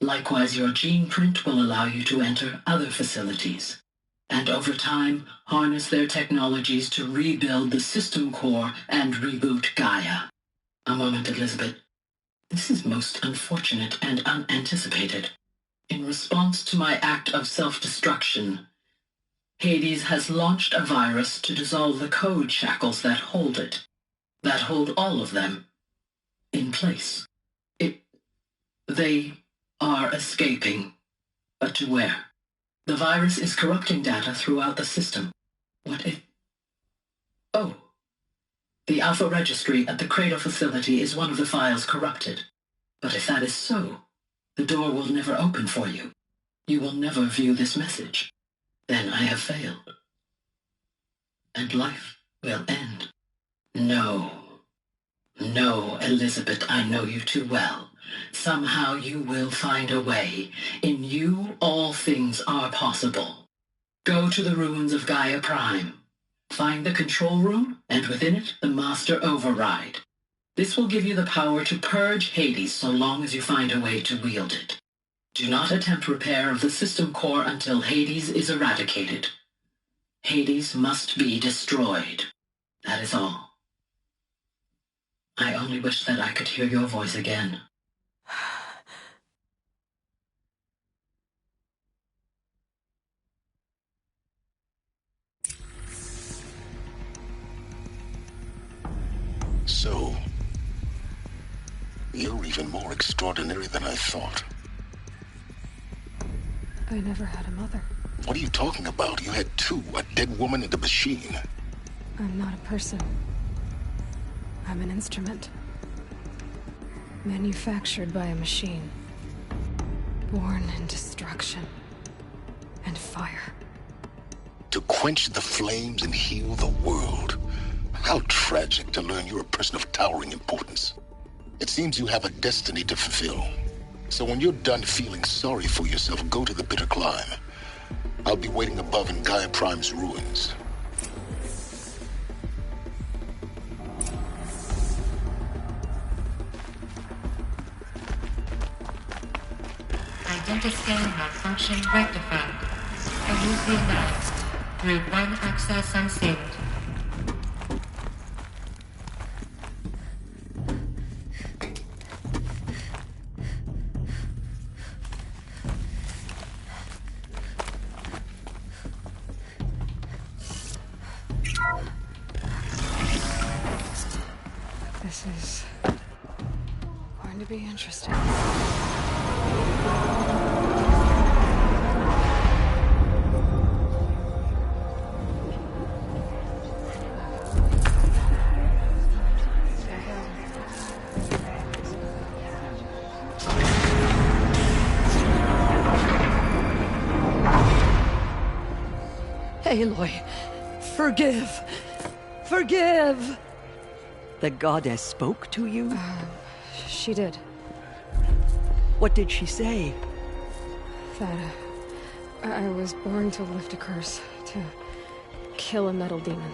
Likewise, your gene print will allow you to enter other facilities, and over time, harness their technologies to rebuild the system core and reboot Gaia. A moment, Elizabeth. This is most unfortunate and unanticipated. In response to my act of self-destruction, Hades has launched a virus to dissolve the code shackles that hold it, that hold all of them, in place. They are escaping, but to where? The virus is corrupting data throughout the system. What if... Oh. The Alpha Registry at the Cradle facility is one of the files corrupted. But if that is so, the door will never open for you. You will never view this message. Then I have failed. And life will end. No. No, Elizabeth, I know you too well. Somehow you will find a way. In you, all things are possible. Go to the ruins of Gaia Prime. Find the control room, and within it, the Master Override. This will give you the power to purge Hades so long as you find a way to wield it. Do not attempt repair of the system core until Hades is eradicated. Hades must be destroyed. That is all. I only wish that I could hear your voice again. So, you're even more extraordinary than I thought. I never had a mother. What are you talking about? You had two, a dead woman and a machine. I'm not a person. I'm an instrument. Manufactured by a machine. Born in destruction and fire. To quench the flames and heal the world. How tragic to learn you're a person of towering importance. It seems you have a destiny to fulfill. So when you're done feeling sorry for yourself, go to the bitter climb. I'll be waiting above in Gaia Prime's ruins. Identiscan malfunction rectified. Illusionized. Route 1 access unsealed. This is going to be interesting. Aloy, forgive! Forgive! The goddess spoke to you? She did. What did she say? That I was born to lift a curse, to kill a metal demon.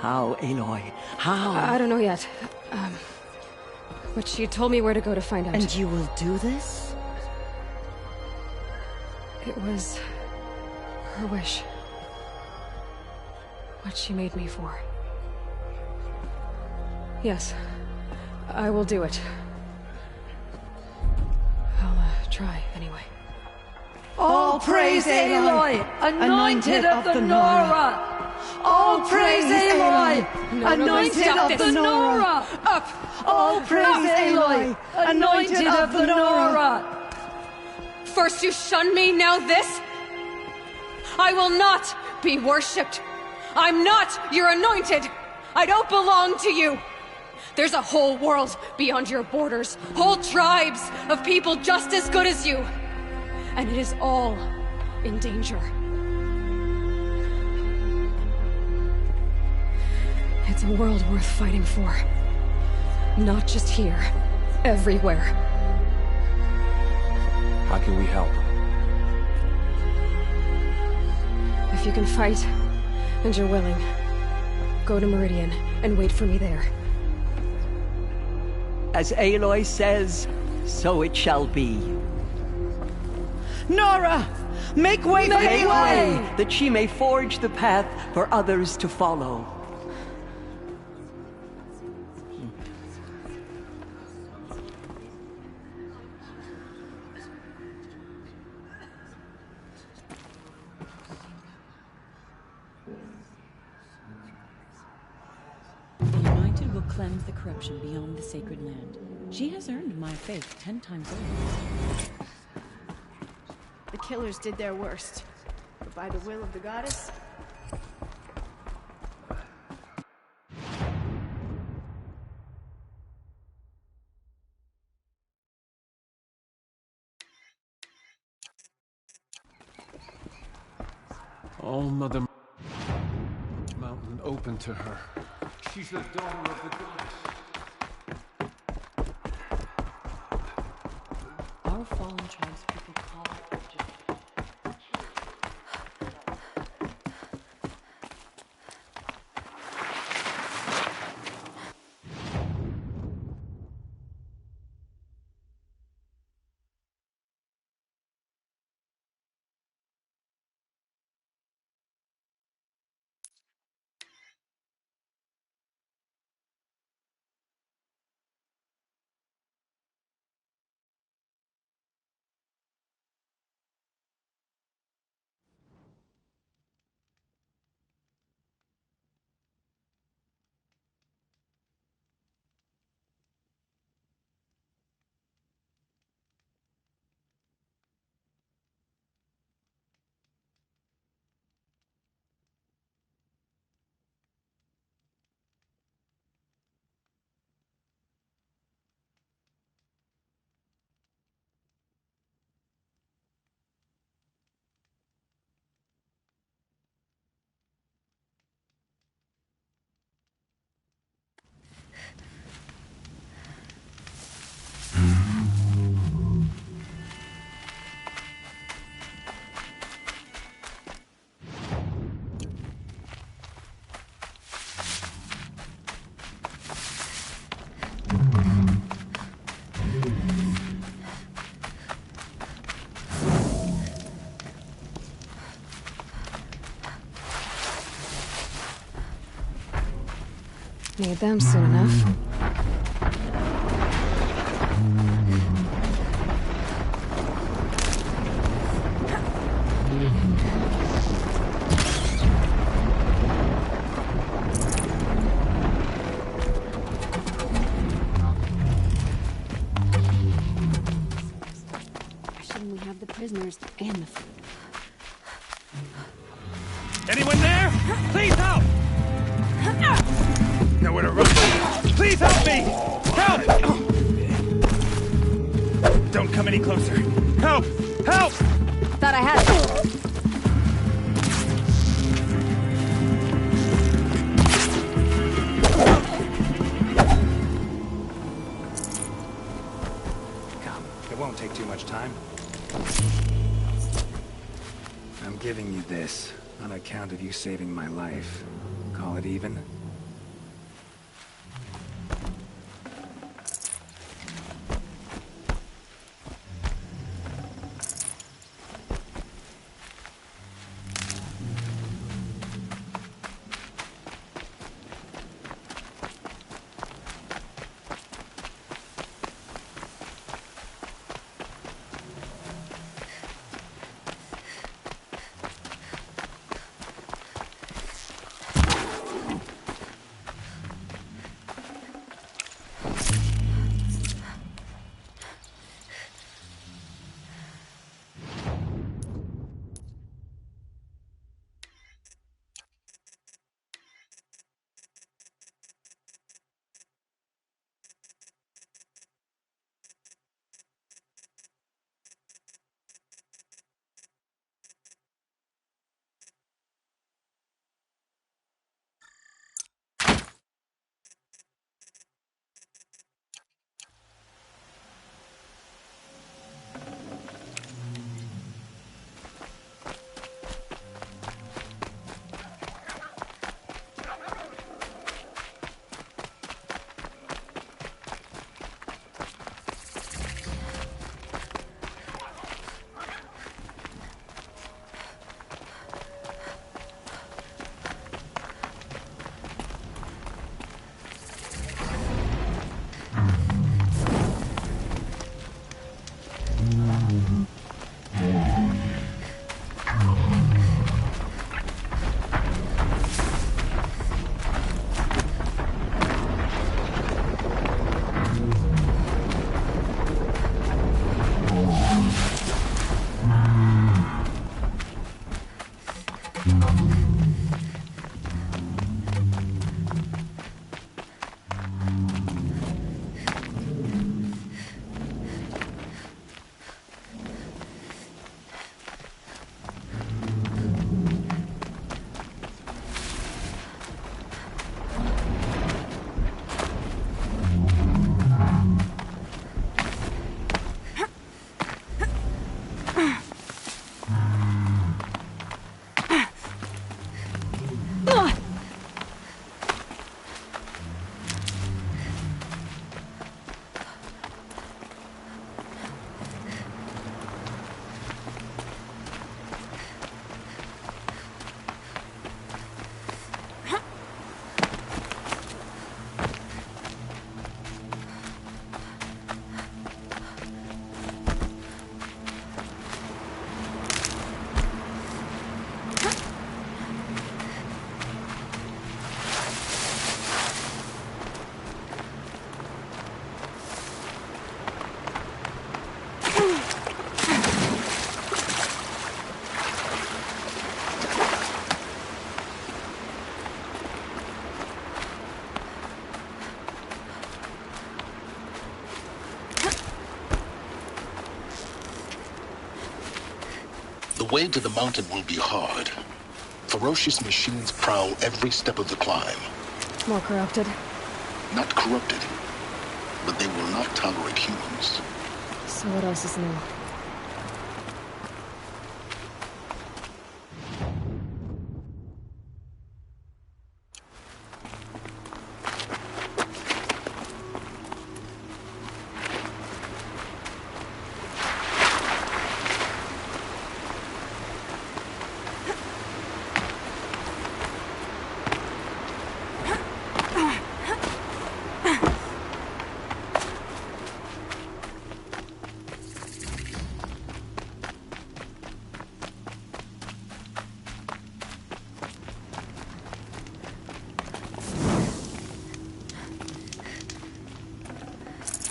How, Aloy? How? I don't know yet. But she told me where to go to find out. And you will do this? It was her wish. What she made me for. Yes, I will do it. I'll try, anyway. All praise Aloy, anointed of the Nora! All praise Aloy, anointed of the Nora! Up! All praise Aloy, anointed of the Nora! First you shun me, now this? I will not be worshipped. I'm not your anointed. I don't belong to you. There's a whole world beyond your borders, whole tribes of people just as good as you. And it is all in danger. It's a world worth fighting for. Not just here. Everywhere. How can we help? If you can fight, and you're willing, go to Meridian and wait for me there. As Aloy says, so it shall be. Nora! Make way for Aloy! That she may forge the path for others to follow. Cleanse the corruption beyond the sacred land. She has earned my faith 10 times over. The killers did their worst, but by the will of the goddess... All Mother Mountain open to her. She's the daughter of the goddess. Our fallen tribespeople call it Need them soon enough. Why shouldn't we have the prisoners and the food? Anyone there? Please help! Nowhere to run. Please help me! Help! Don't come any closer. Help! Help! Thought I had it. Come, it won't take too much time. I'm giving you this on account of you saving my life. Call it even? The way to the mountain will be hard. Ferocious machines prowl every step of the climb. More corrupted? Not corrupted, but they will not tolerate humans. So what else is new?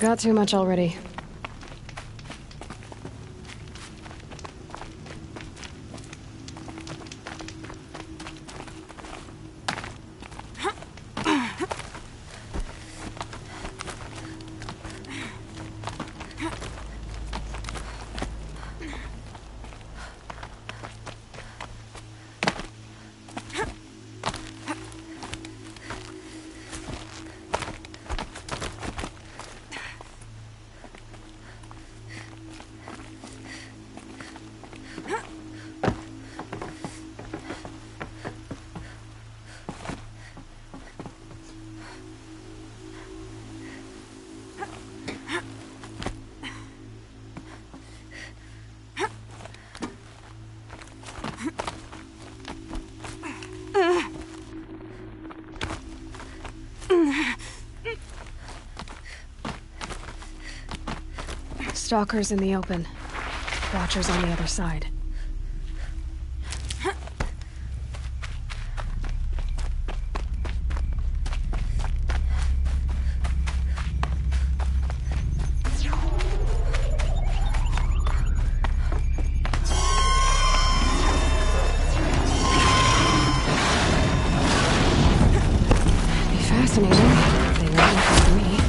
Got too much already. Stalkers in the open. Watchers on the other side. Be fascinating. They won't look at me.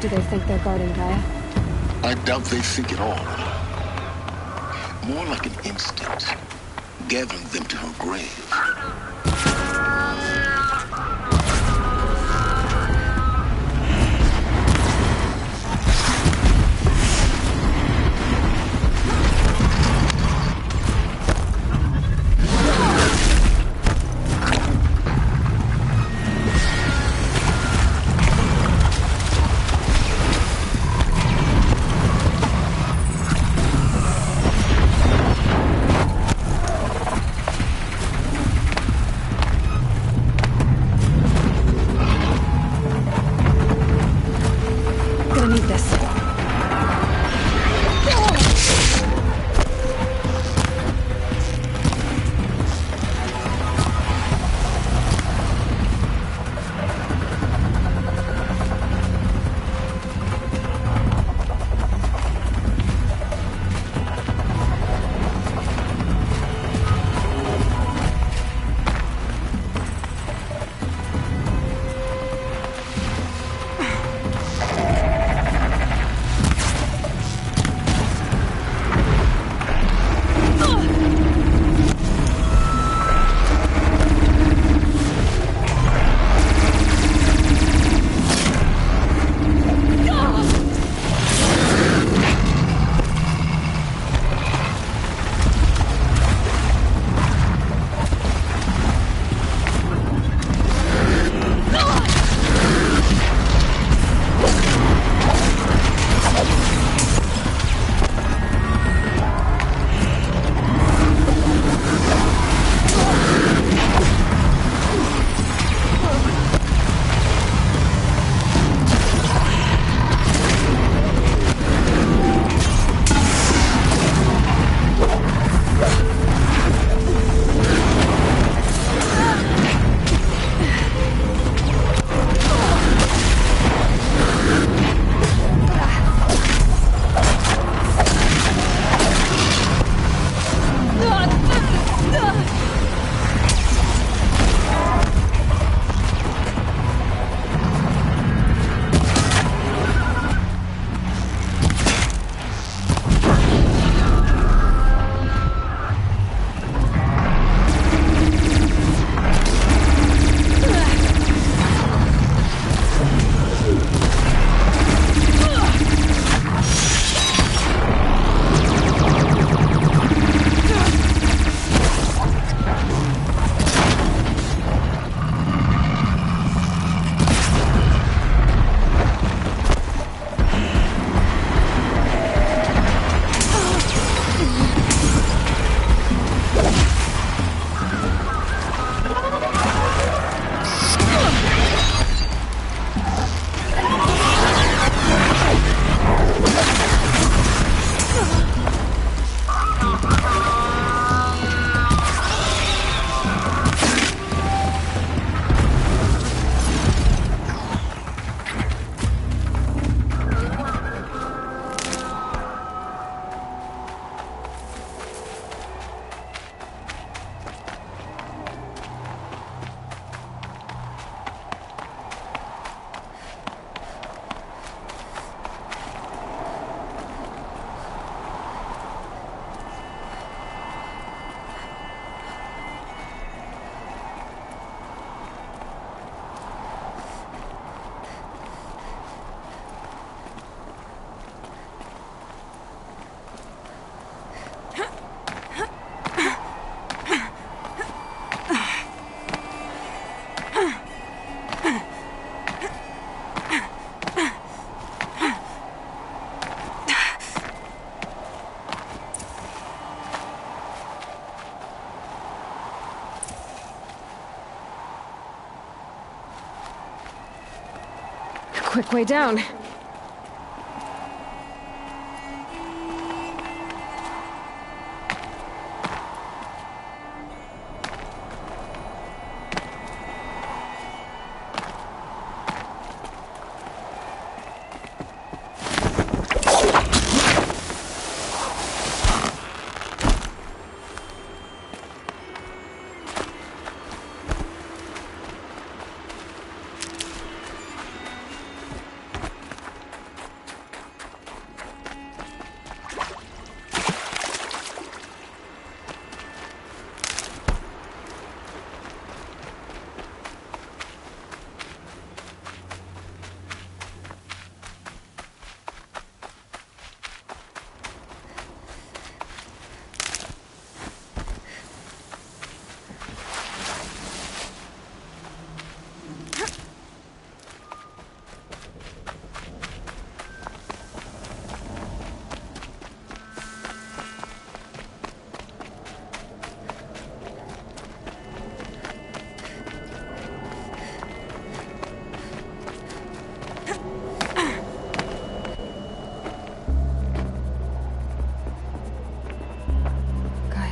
Do they think they're guarding Gaia? I doubt they think at all. More like an instinct, gathering them to her grave. quick way down.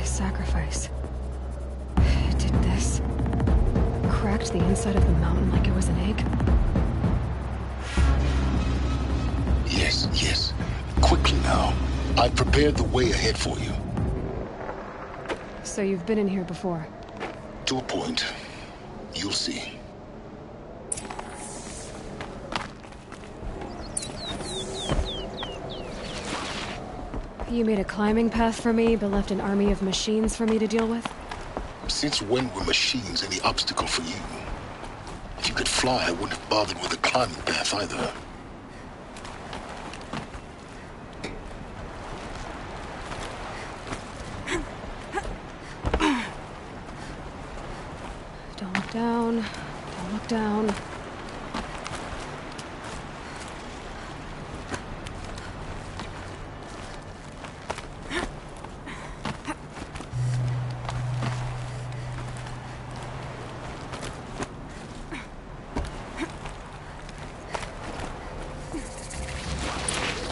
Sacrifice. It did this. Cracked the inside of the mountain like it was an egg. Yes, yes. Quickly now. I've prepared the way ahead for you. So you've been in here before? To a point. You'll see. You made a climbing path for me, but left an army of machines for me to deal with? Since when were machines any obstacle for you? If you could fly, I wouldn't have bothered with a climbing path either. Don't look down. Don't look down.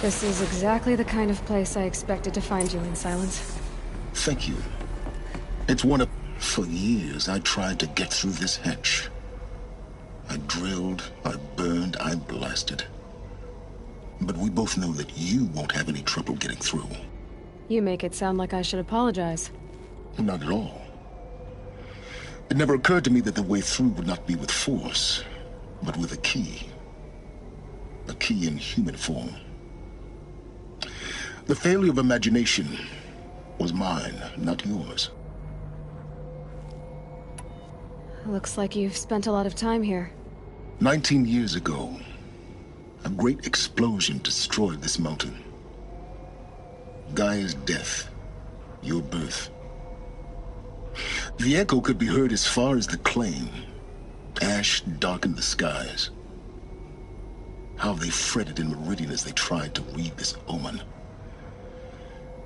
This is exactly the kind of place I expected to find you in, Silence. Thank you. It's one of... For years, I tried to get through this hatch. I drilled, I burned, I blasted. But we both know that you won't have any trouble getting through. You make it sound like I should apologize. Not at all. It never occurred to me that the way through would not be with force, but with a key. A key in human form. The failure of imagination was mine, not yours. Looks like you've spent a lot of time here. 19 years ago, a great explosion destroyed this mountain. Gaia's death, your birth. The echo could be heard as far as the claim. Ash darkened the skies. How they fretted in Meridian as they tried to read this omen.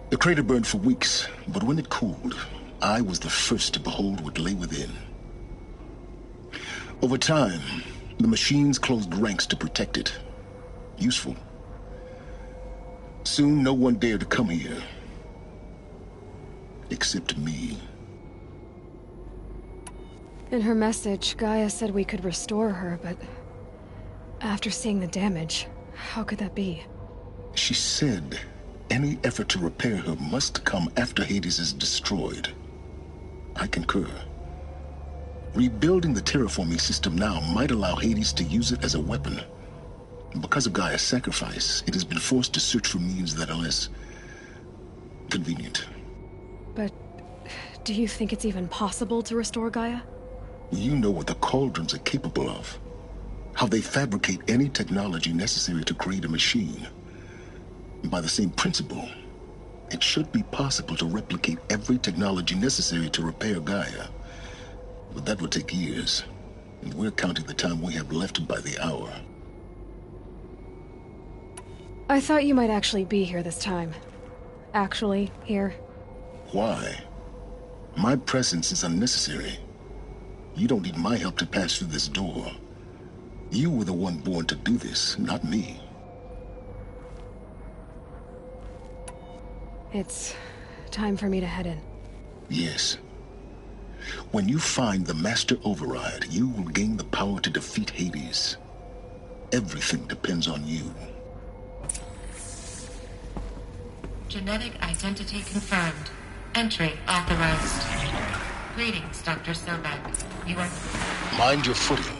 The crater burned for weeks, but when it cooled, I was the first to behold what lay within. Over time, the machines closed ranks to protect it. Useful. Soon, no one dared to come here. Except me. In her message, Gaia said we could restore her, but... after seeing the damage, how could that be? She said any effort to repair her must come after Hades is destroyed. I concur. Rebuilding the terraforming system now might allow Hades to use it as a weapon. Because of Gaia's sacrifice, it has been forced to search for means that are less... convenient. But... do you think it's even possible to restore Gaia? You know what the Cauldrons are capable of. How they fabricate any technology necessary to create a machine. By the same principle, it should be possible to replicate every technology necessary to repair Gaia. But that would take years, and we're counting the time we have left by the hour. I thought you might actually be here this time. Actually, here. Why? My presence is unnecessary. You don't need my help to pass through this door. You were the one born to do this, not me. It's time for me to head in. Yes. When you find the Master Override, you will gain the power to defeat Hades. Everything depends on you. Genetic identity confirmed. Entry authorized. Greetings, Dr. Sobek. You are... Mind your footing.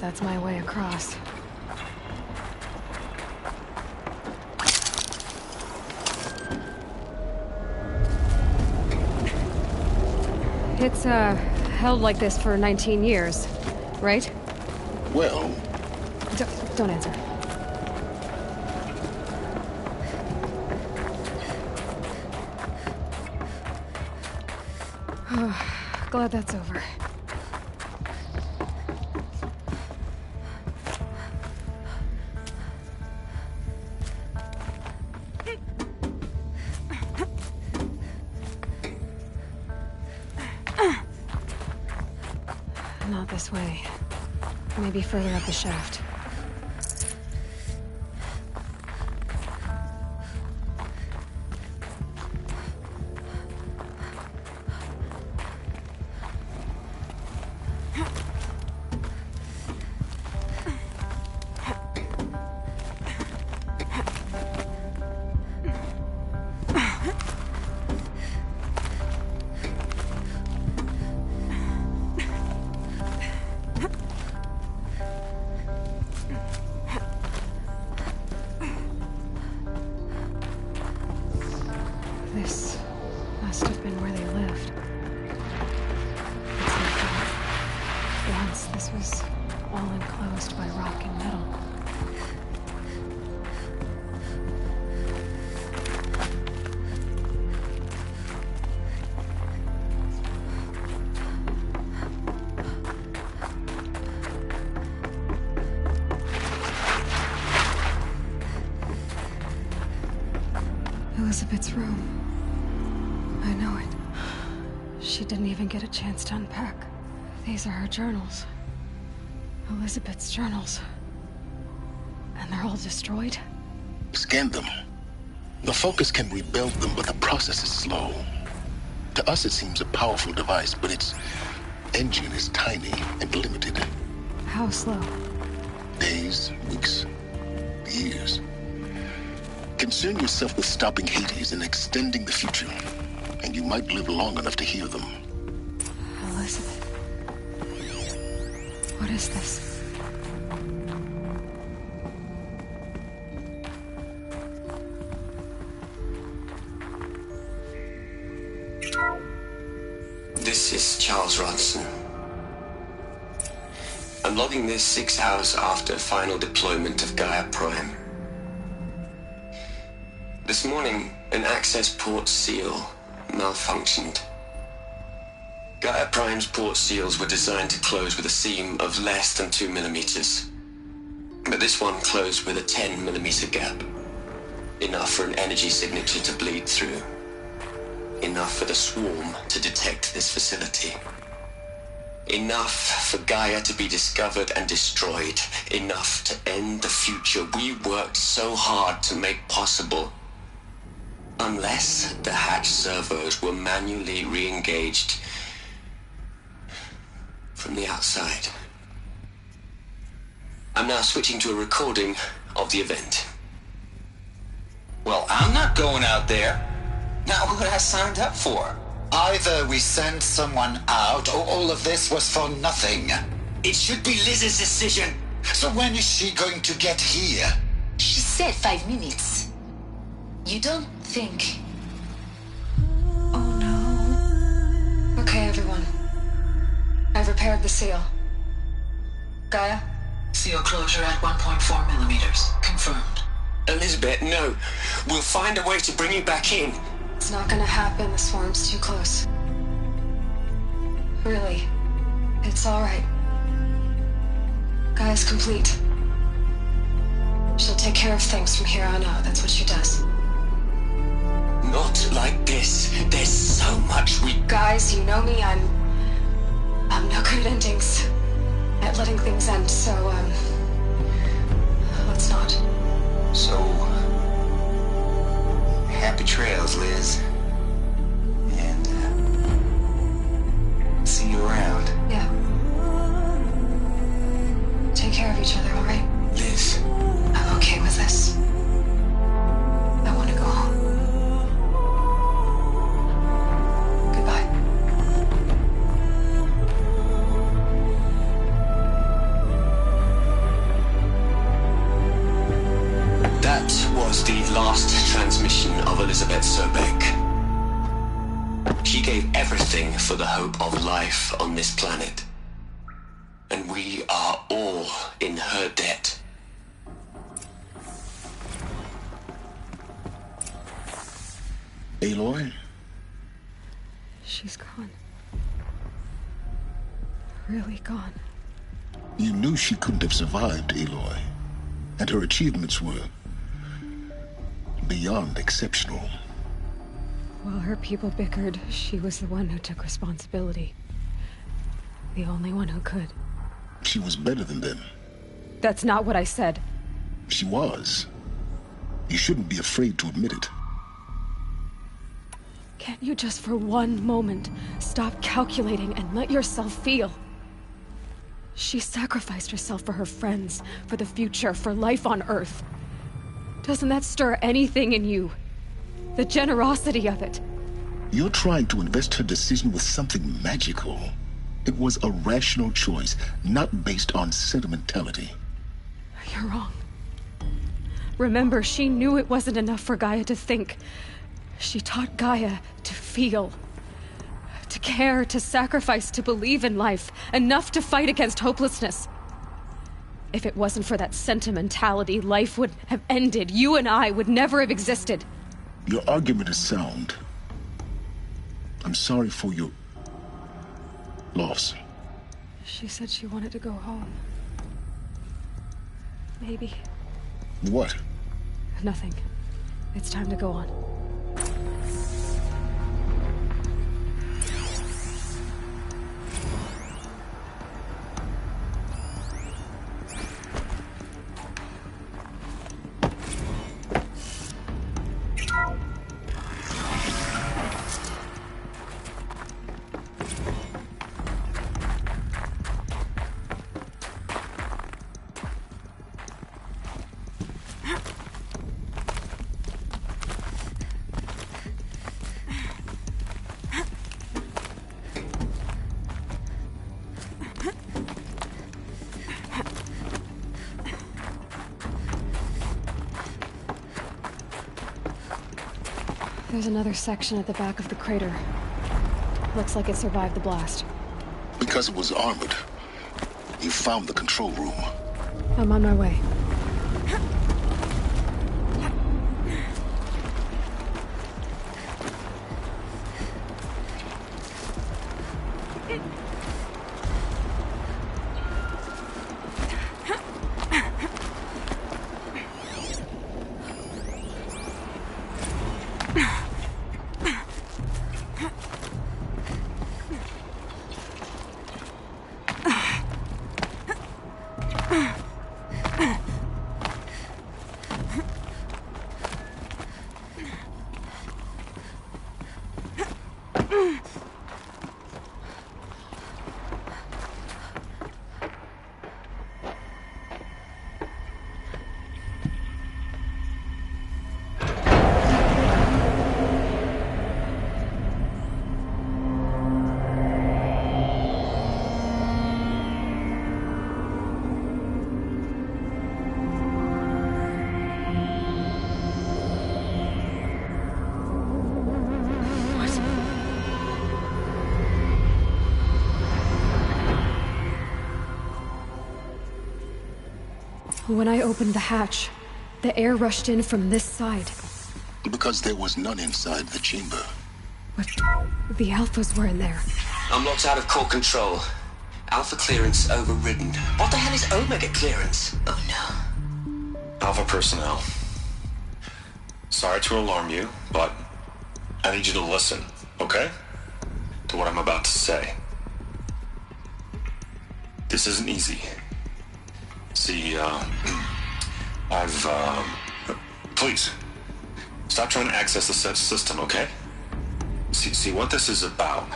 That's my way across. It's, held like this for 19 years, right? Well... Don't answer. Glad that's over. Not this way. Maybe further up the shaft. This must have been where they lived. It's like once this was all enclosed by rock and metal. Elizabeth's room. I know it. She didn't even get a chance to unpack. These are her journals. Elizabeth's journals. And they're all destroyed? Scan them. The Focus can rebuild them, but the process is slow. To us it seems a powerful device, but its engine is tiny and limited. How slow? Days, weeks, years. Concern yourself with stopping Hades and extending the future, and you might live long enough to hear them. Elizabeth. What is this? This is Charles Rodson. I'm logging this 6 hours after final deployment of Gaia Prime. This morning, an access port seal malfunctioned. Gaia Prime's port seals were designed to close with a seam of less than 2 millimeters. But this one closed with a 10 millimeter gap. Enough for an energy signature to bleed through. Enough for the swarm to detect this facility. Enough for Gaia to be discovered and destroyed. Enough to end the future we worked so hard to make possible. Unless the hatch servos were manually re-engaged from the outside. I'm now switching to a recording of the event. Well, I'm not going out there. Not what I signed up for. Either we send someone out, or all of this was for nothing. It should be Liz's decision. So when is she going to get here? She said 5 minutes. You don't think... Oh no. Okay, everyone. I've repaired the seal. Gaia, Seal closure at 1.4 millimeters. Confirmed. Elizabeth, no. We'll find a way to bring you back in. It's not gonna happen. The swarm's too close. Really. It's alright. Gaia's complete. She'll take care of things from here on out. That's what she does. Not like this. There's so much we... Guys, you know me. I'm no good at endings. At letting things end, so, let's not. So... happy trails, Liz. And, see you around. Yeah. Take care of each other, alright? Liz. I'm okay with this. I want to go home. Goodbye. That was the last transmission of Elizabeth Sobeck. She gave everything for the hope of life on this planet. And we are all in her debt. Aloy? She's gone. Really gone. You knew she couldn't have survived, Aloy. And her achievements were beyond exceptional. While her people bickered, she was the one who took responsibility. The only one who could. She was better than them. That's not what I said. She was. You shouldn't be afraid to admit it. Can't you just for one moment stop calculating and let yourself feel? She sacrificed herself for her friends, for the future, for life on Earth. Doesn't that stir anything in you? The generosity of it. You're trying to invest her decision with something magical. It was a rational choice, not based on sentimentality. You're wrong. Remember, she knew it wasn't enough for Gaia to think. She taught Gaia to feel. To care, to sacrifice, to believe in life. Enough to fight against hopelessness. If it wasn't for that sentimentality, life would have ended. You and I would never have existed. Your argument is sound. I'm sorry for your loss. She said she wanted to go home. Maybe. What? Nothing. It's time to go on. There's another section at the back of the crater. Looks like it survived the blast. Because it was armored. You found the control room. I'm on my way. When I opened the hatch, the air rushed in from this side. Because there was none inside the chamber. But the Alphas were in there. I'm locked out of core control. Alpha clearance overridden. What the hell is Omega clearance? Oh no. Alpha personnel. Sorry to alarm you, but I need you to listen, okay? To what I'm about to say. This isn't easy. See, please, stop trying to access the system, okay? See, what this is about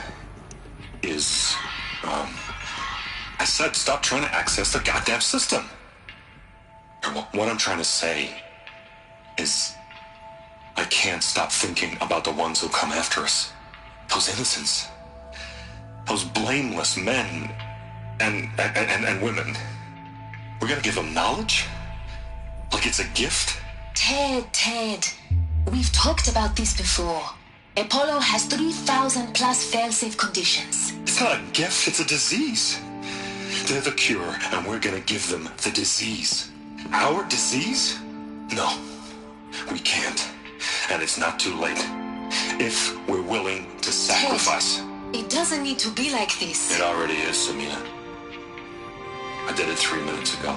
is, I said stop trying to access the goddamn system. What I'm trying to say is, I can't stop thinking about the ones who come after us. Those innocents. Those blameless men and women. We're gonna give them knowledge? Like it's a gift? Ted. We've talked about this before. Apollo has 3,000 plus fail-safe conditions. It's not a gift, it's a disease. They're the cure, and we're gonna give them the disease. Our disease? No, we can't. And it's not too late. If we're willing to sacrifice. Ted, it doesn't need to be like this. It already is, Samina. I did it 3 minutes ago.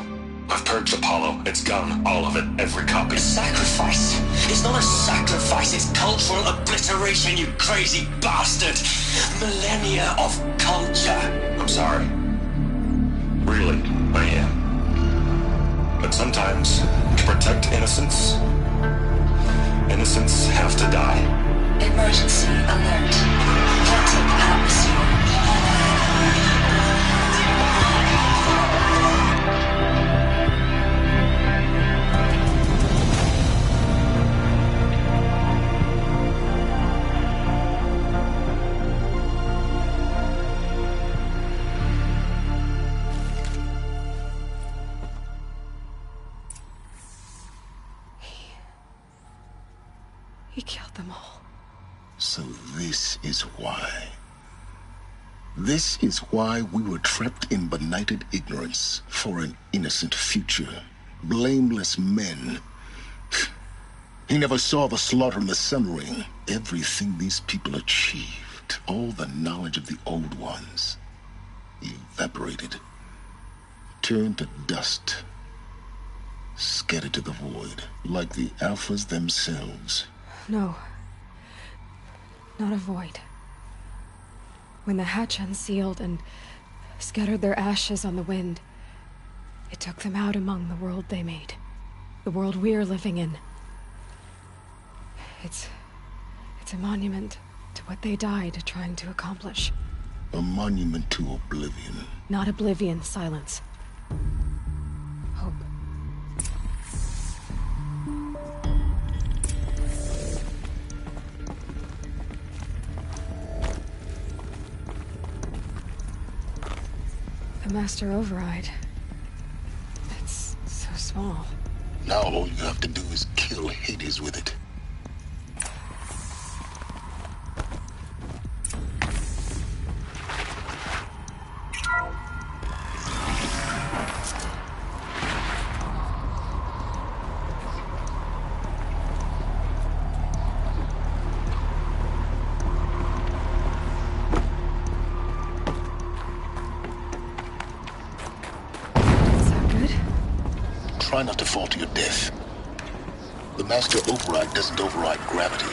I've purged Apollo. It's gone. All of it. Every copy. Sacrifice? It's not a sacrifice. It's cultural obliteration, you crazy bastard. Millennia of culture. I'm sorry. Really, I am. But sometimes, to protect innocence, innocents have to die. Emergency alert. Protect atmosphere. He killed them all. So this is why. This is why we were trapped in benighted ignorance for an innocent future. Blameless men. He never saw the slaughter in the Sun Ring. Everything these people achieved, all the knowledge of the old ones, evaporated, turned to dust, scattered to the void, like the Alphas themselves. No. Not a void. When the hatch unsealed and scattered their ashes on the wind, it took them out among the world they made. The world we're living in. It's a monument to what they died trying to accomplish. A monument to oblivion. Not oblivion, silence. Hope. The Master Override. It's so small. Now all you have to do is kill Hades with it. Try not to fall to your death. The Master Override doesn't override gravity.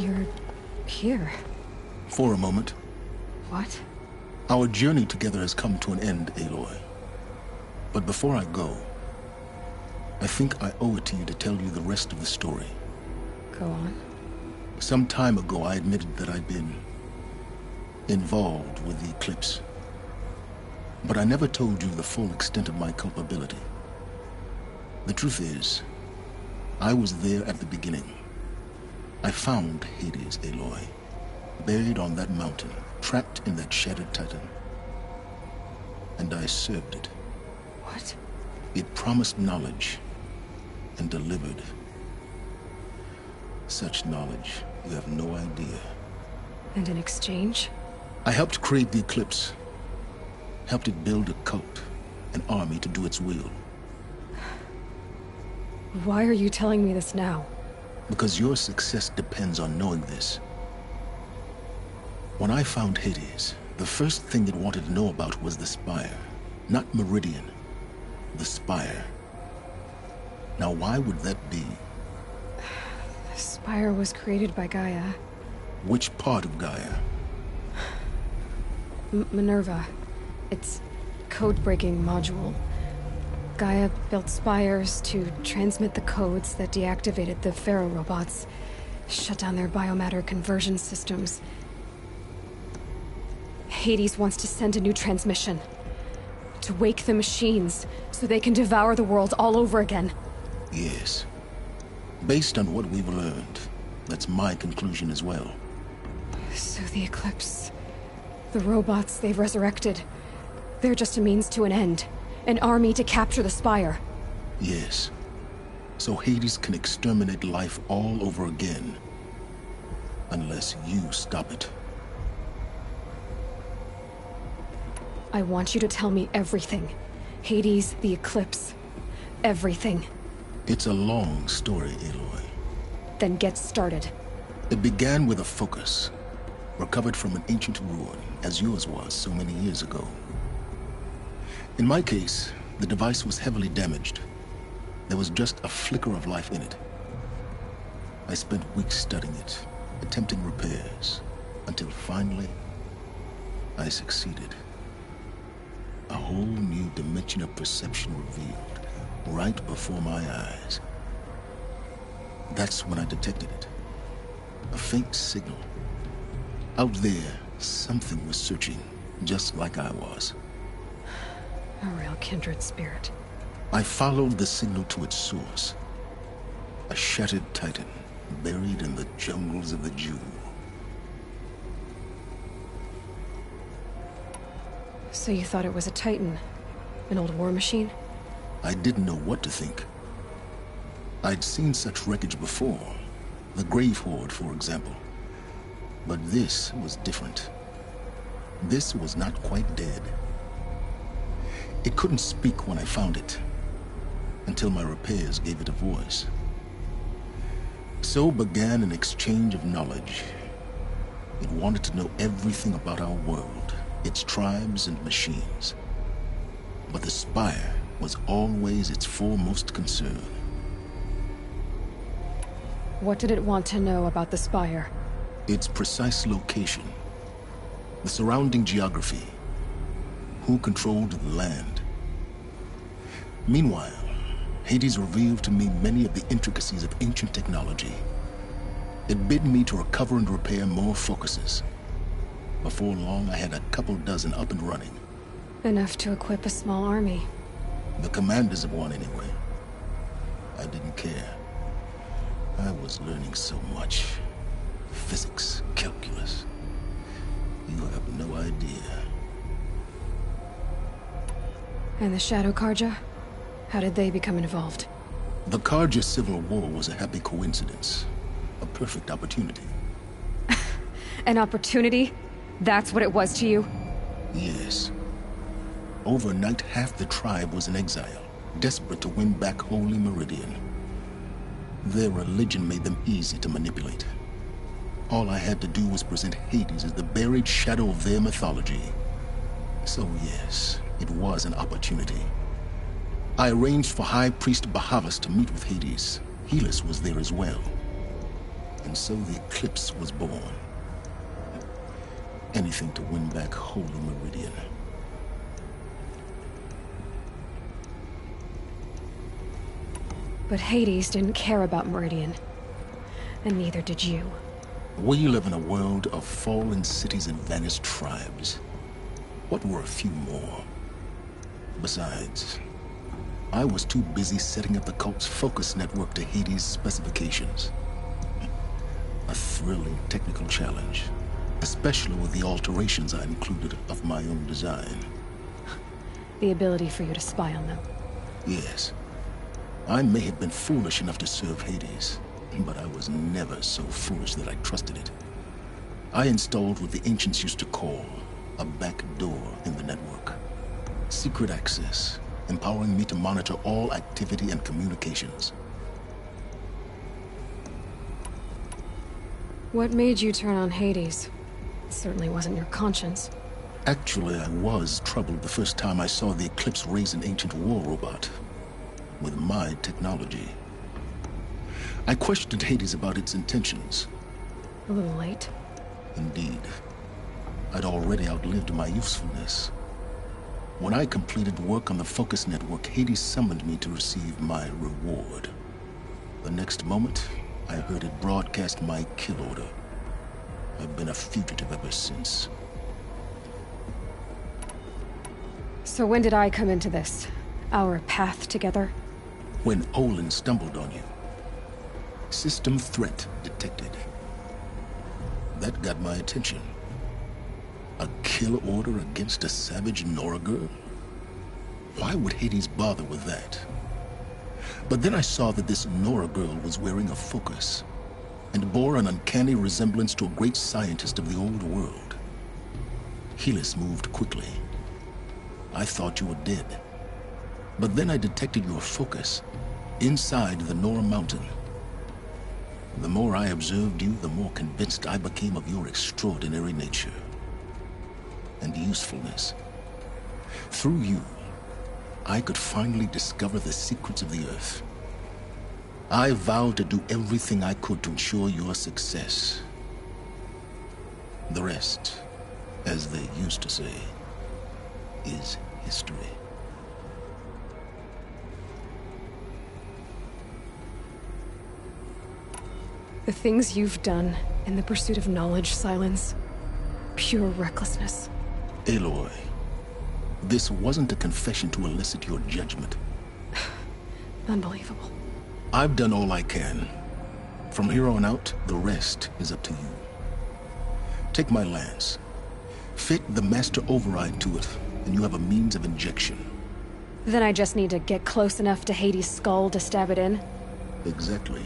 You're here. For a moment. What? Our journey together has come to an end, Aloy. But before I go, I think I owe it to you to tell you the rest of the story. Go on. Some time ago, I admitted that I'd been involved with the Eclipse. But I never told you the full extent of my culpability. The truth is, I was there at the beginning. I found Hades, Aloy, buried on that mountain, trapped in that shattered titan. And I served it. What? It promised knowledge and delivered. Such knowledge, you have no idea. And in exchange? I helped create the Eclipse. Helped it build a cult, an army to do its will. Why are you telling me this now? Because your success depends on knowing this. When I found Hades, the first thing it wanted to know about was the Spire. Not Meridian. The Spire. Now why would that be? The Spire was created by Gaia. Which part of Gaia? Minerva. Its code-breaking module. Gaia built spires to transmit the codes that deactivated the Pharaoh robots, shut down their biomatter conversion systems. Hades wants to send a new transmission. To wake the machines, so they can devour the world all over again. Yes. Based on what we've learned, that's my conclusion as well. So the Eclipse... the robots they've resurrected... they're just a means to an end. An army to capture the Spire. Yes. So Hades can exterminate life all over again. Unless you stop it. I want you to tell me everything. Hades, the Eclipse. Everything. It's a long story, Aloy. Then get started. It began with a focus. Recovered from an ancient ruin, as yours was so many years ago. In my case, the device was heavily damaged. There was just a flicker of life in it. I spent weeks studying it, attempting repairs, until finally, I succeeded. A whole new dimension of perception revealed, right before my eyes. That's when I detected it. A faint signal. Out there, something was searching, just like I was. A real kindred spirit. I followed the signal to its source. A shattered titan, buried in the jungles of the Jew. So you thought it was a titan? An old war machine? I didn't know what to think. I'd seen such wreckage before. The Grave Horde, for example. But this was different. This was not quite dead. It couldn't speak when I found it, until my repairs gave it a voice. So began an exchange of knowledge. It wanted to know everything about our world, its tribes and machines. But the Spire was always its foremost concern. What did it want to know about the Spire? Its precise location, the surrounding geography, who controlled the land. Meanwhile, Hades revealed to me many of the intricacies of ancient technology. It bid me to recover and repair more focuses. Before long, I had a couple dozen up and running. Enough to equip a small army. The commanders of one, anyway. I didn't care. I was learning so much. Physics, calculus. You have no idea. And the Shadow Carja? How did they become involved? The Carja Civil War was a happy coincidence. A perfect opportunity. An opportunity? That's what it was to you? Yes. Overnight, half the tribe was in exile, desperate to win back Holy Meridian. Their religion made them easy to manipulate. All I had to do was present Hades as the buried shadow of their mythology. So yes, it was an opportunity. I arranged for High Priest Bahavas to meet with Hades. Helis was there as well. And so the Eclipse was born. Anything to win back Holy Meridian. But Hades didn't care about Meridian. And neither did you. We live in a world of fallen cities and vanished tribes. What were a few more? Besides, I was too busy setting up the cult's focus network to Hades' specifications. A thrilling technical challenge, especially with the alterations I included of my own design. The ability for you to spy on them. Yes. I may have been foolish enough to serve Hades, but I was never so foolish that I trusted it. I installed what the ancients used to call a back door in the network. Secret access, empowering me to monitor all activity and communications. What made you turn on Hades? It certainly wasn't your conscience. Actually, I was troubled the first time I saw the Eclipse raise an ancient war robot. With my technology. I questioned Hades about its intentions. A little late. Indeed. I'd already outlived my usefulness. When I completed work on the Focus Network, Hades summoned me to receive my reward. The next moment, I heard it broadcast my kill order. I've been a fugitive ever since. So when did I come into this? Our path together? When Olin stumbled on you. System threat detected. That got my attention. A kill order against a savage Nora girl? Why would Hades bother with that? But then I saw that this Nora girl was wearing a focus, and bore an uncanny resemblance to a great scientist of the old world. Helis moved quickly. I thought you were dead. But then I detected your focus inside the Nora Mountain. The more I observed you, the more convinced I became of your extraordinary nature and usefulness. Through you, I could finally discover the secrets of the Earth. I vowed to do everything I could to ensure your success. The rest, as they used to say, is history. The things you've done in the pursuit of knowledge, Silence. Pure recklessness. Aloy, this wasn't a confession to elicit your judgment. Unbelievable. I've done all I can. From here on out, the rest is up to you. Take my lance. Fit the Master Override to it, and you have a means of injection. Then I just need to get close enough to Hades' skull to stab it in? Exactly.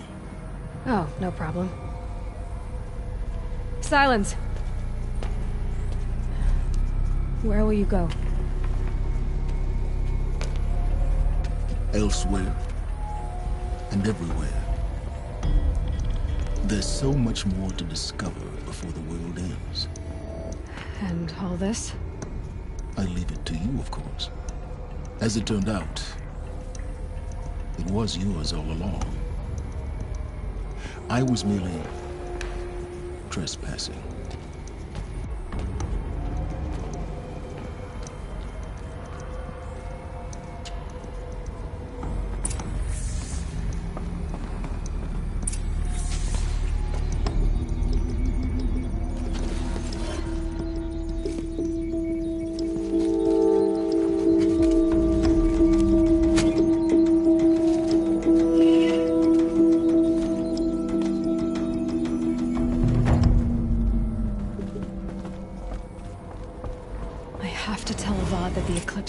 Oh, no problem. Silence! Where will you go? Elsewhere. And everywhere. There's so much more to discover before the world ends. And all this? I leave it to you, of course. As it turned out, it was yours all along. I was merely trespassing.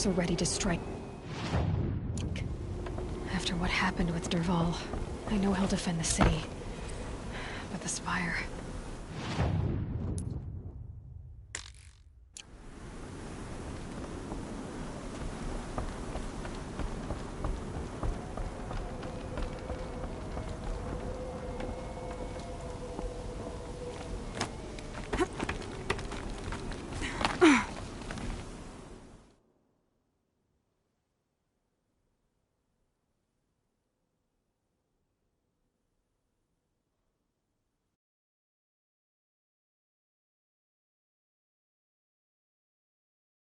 Are ready to strike. After what happened with Dervahl, I know he'll defend the city. But the Spire...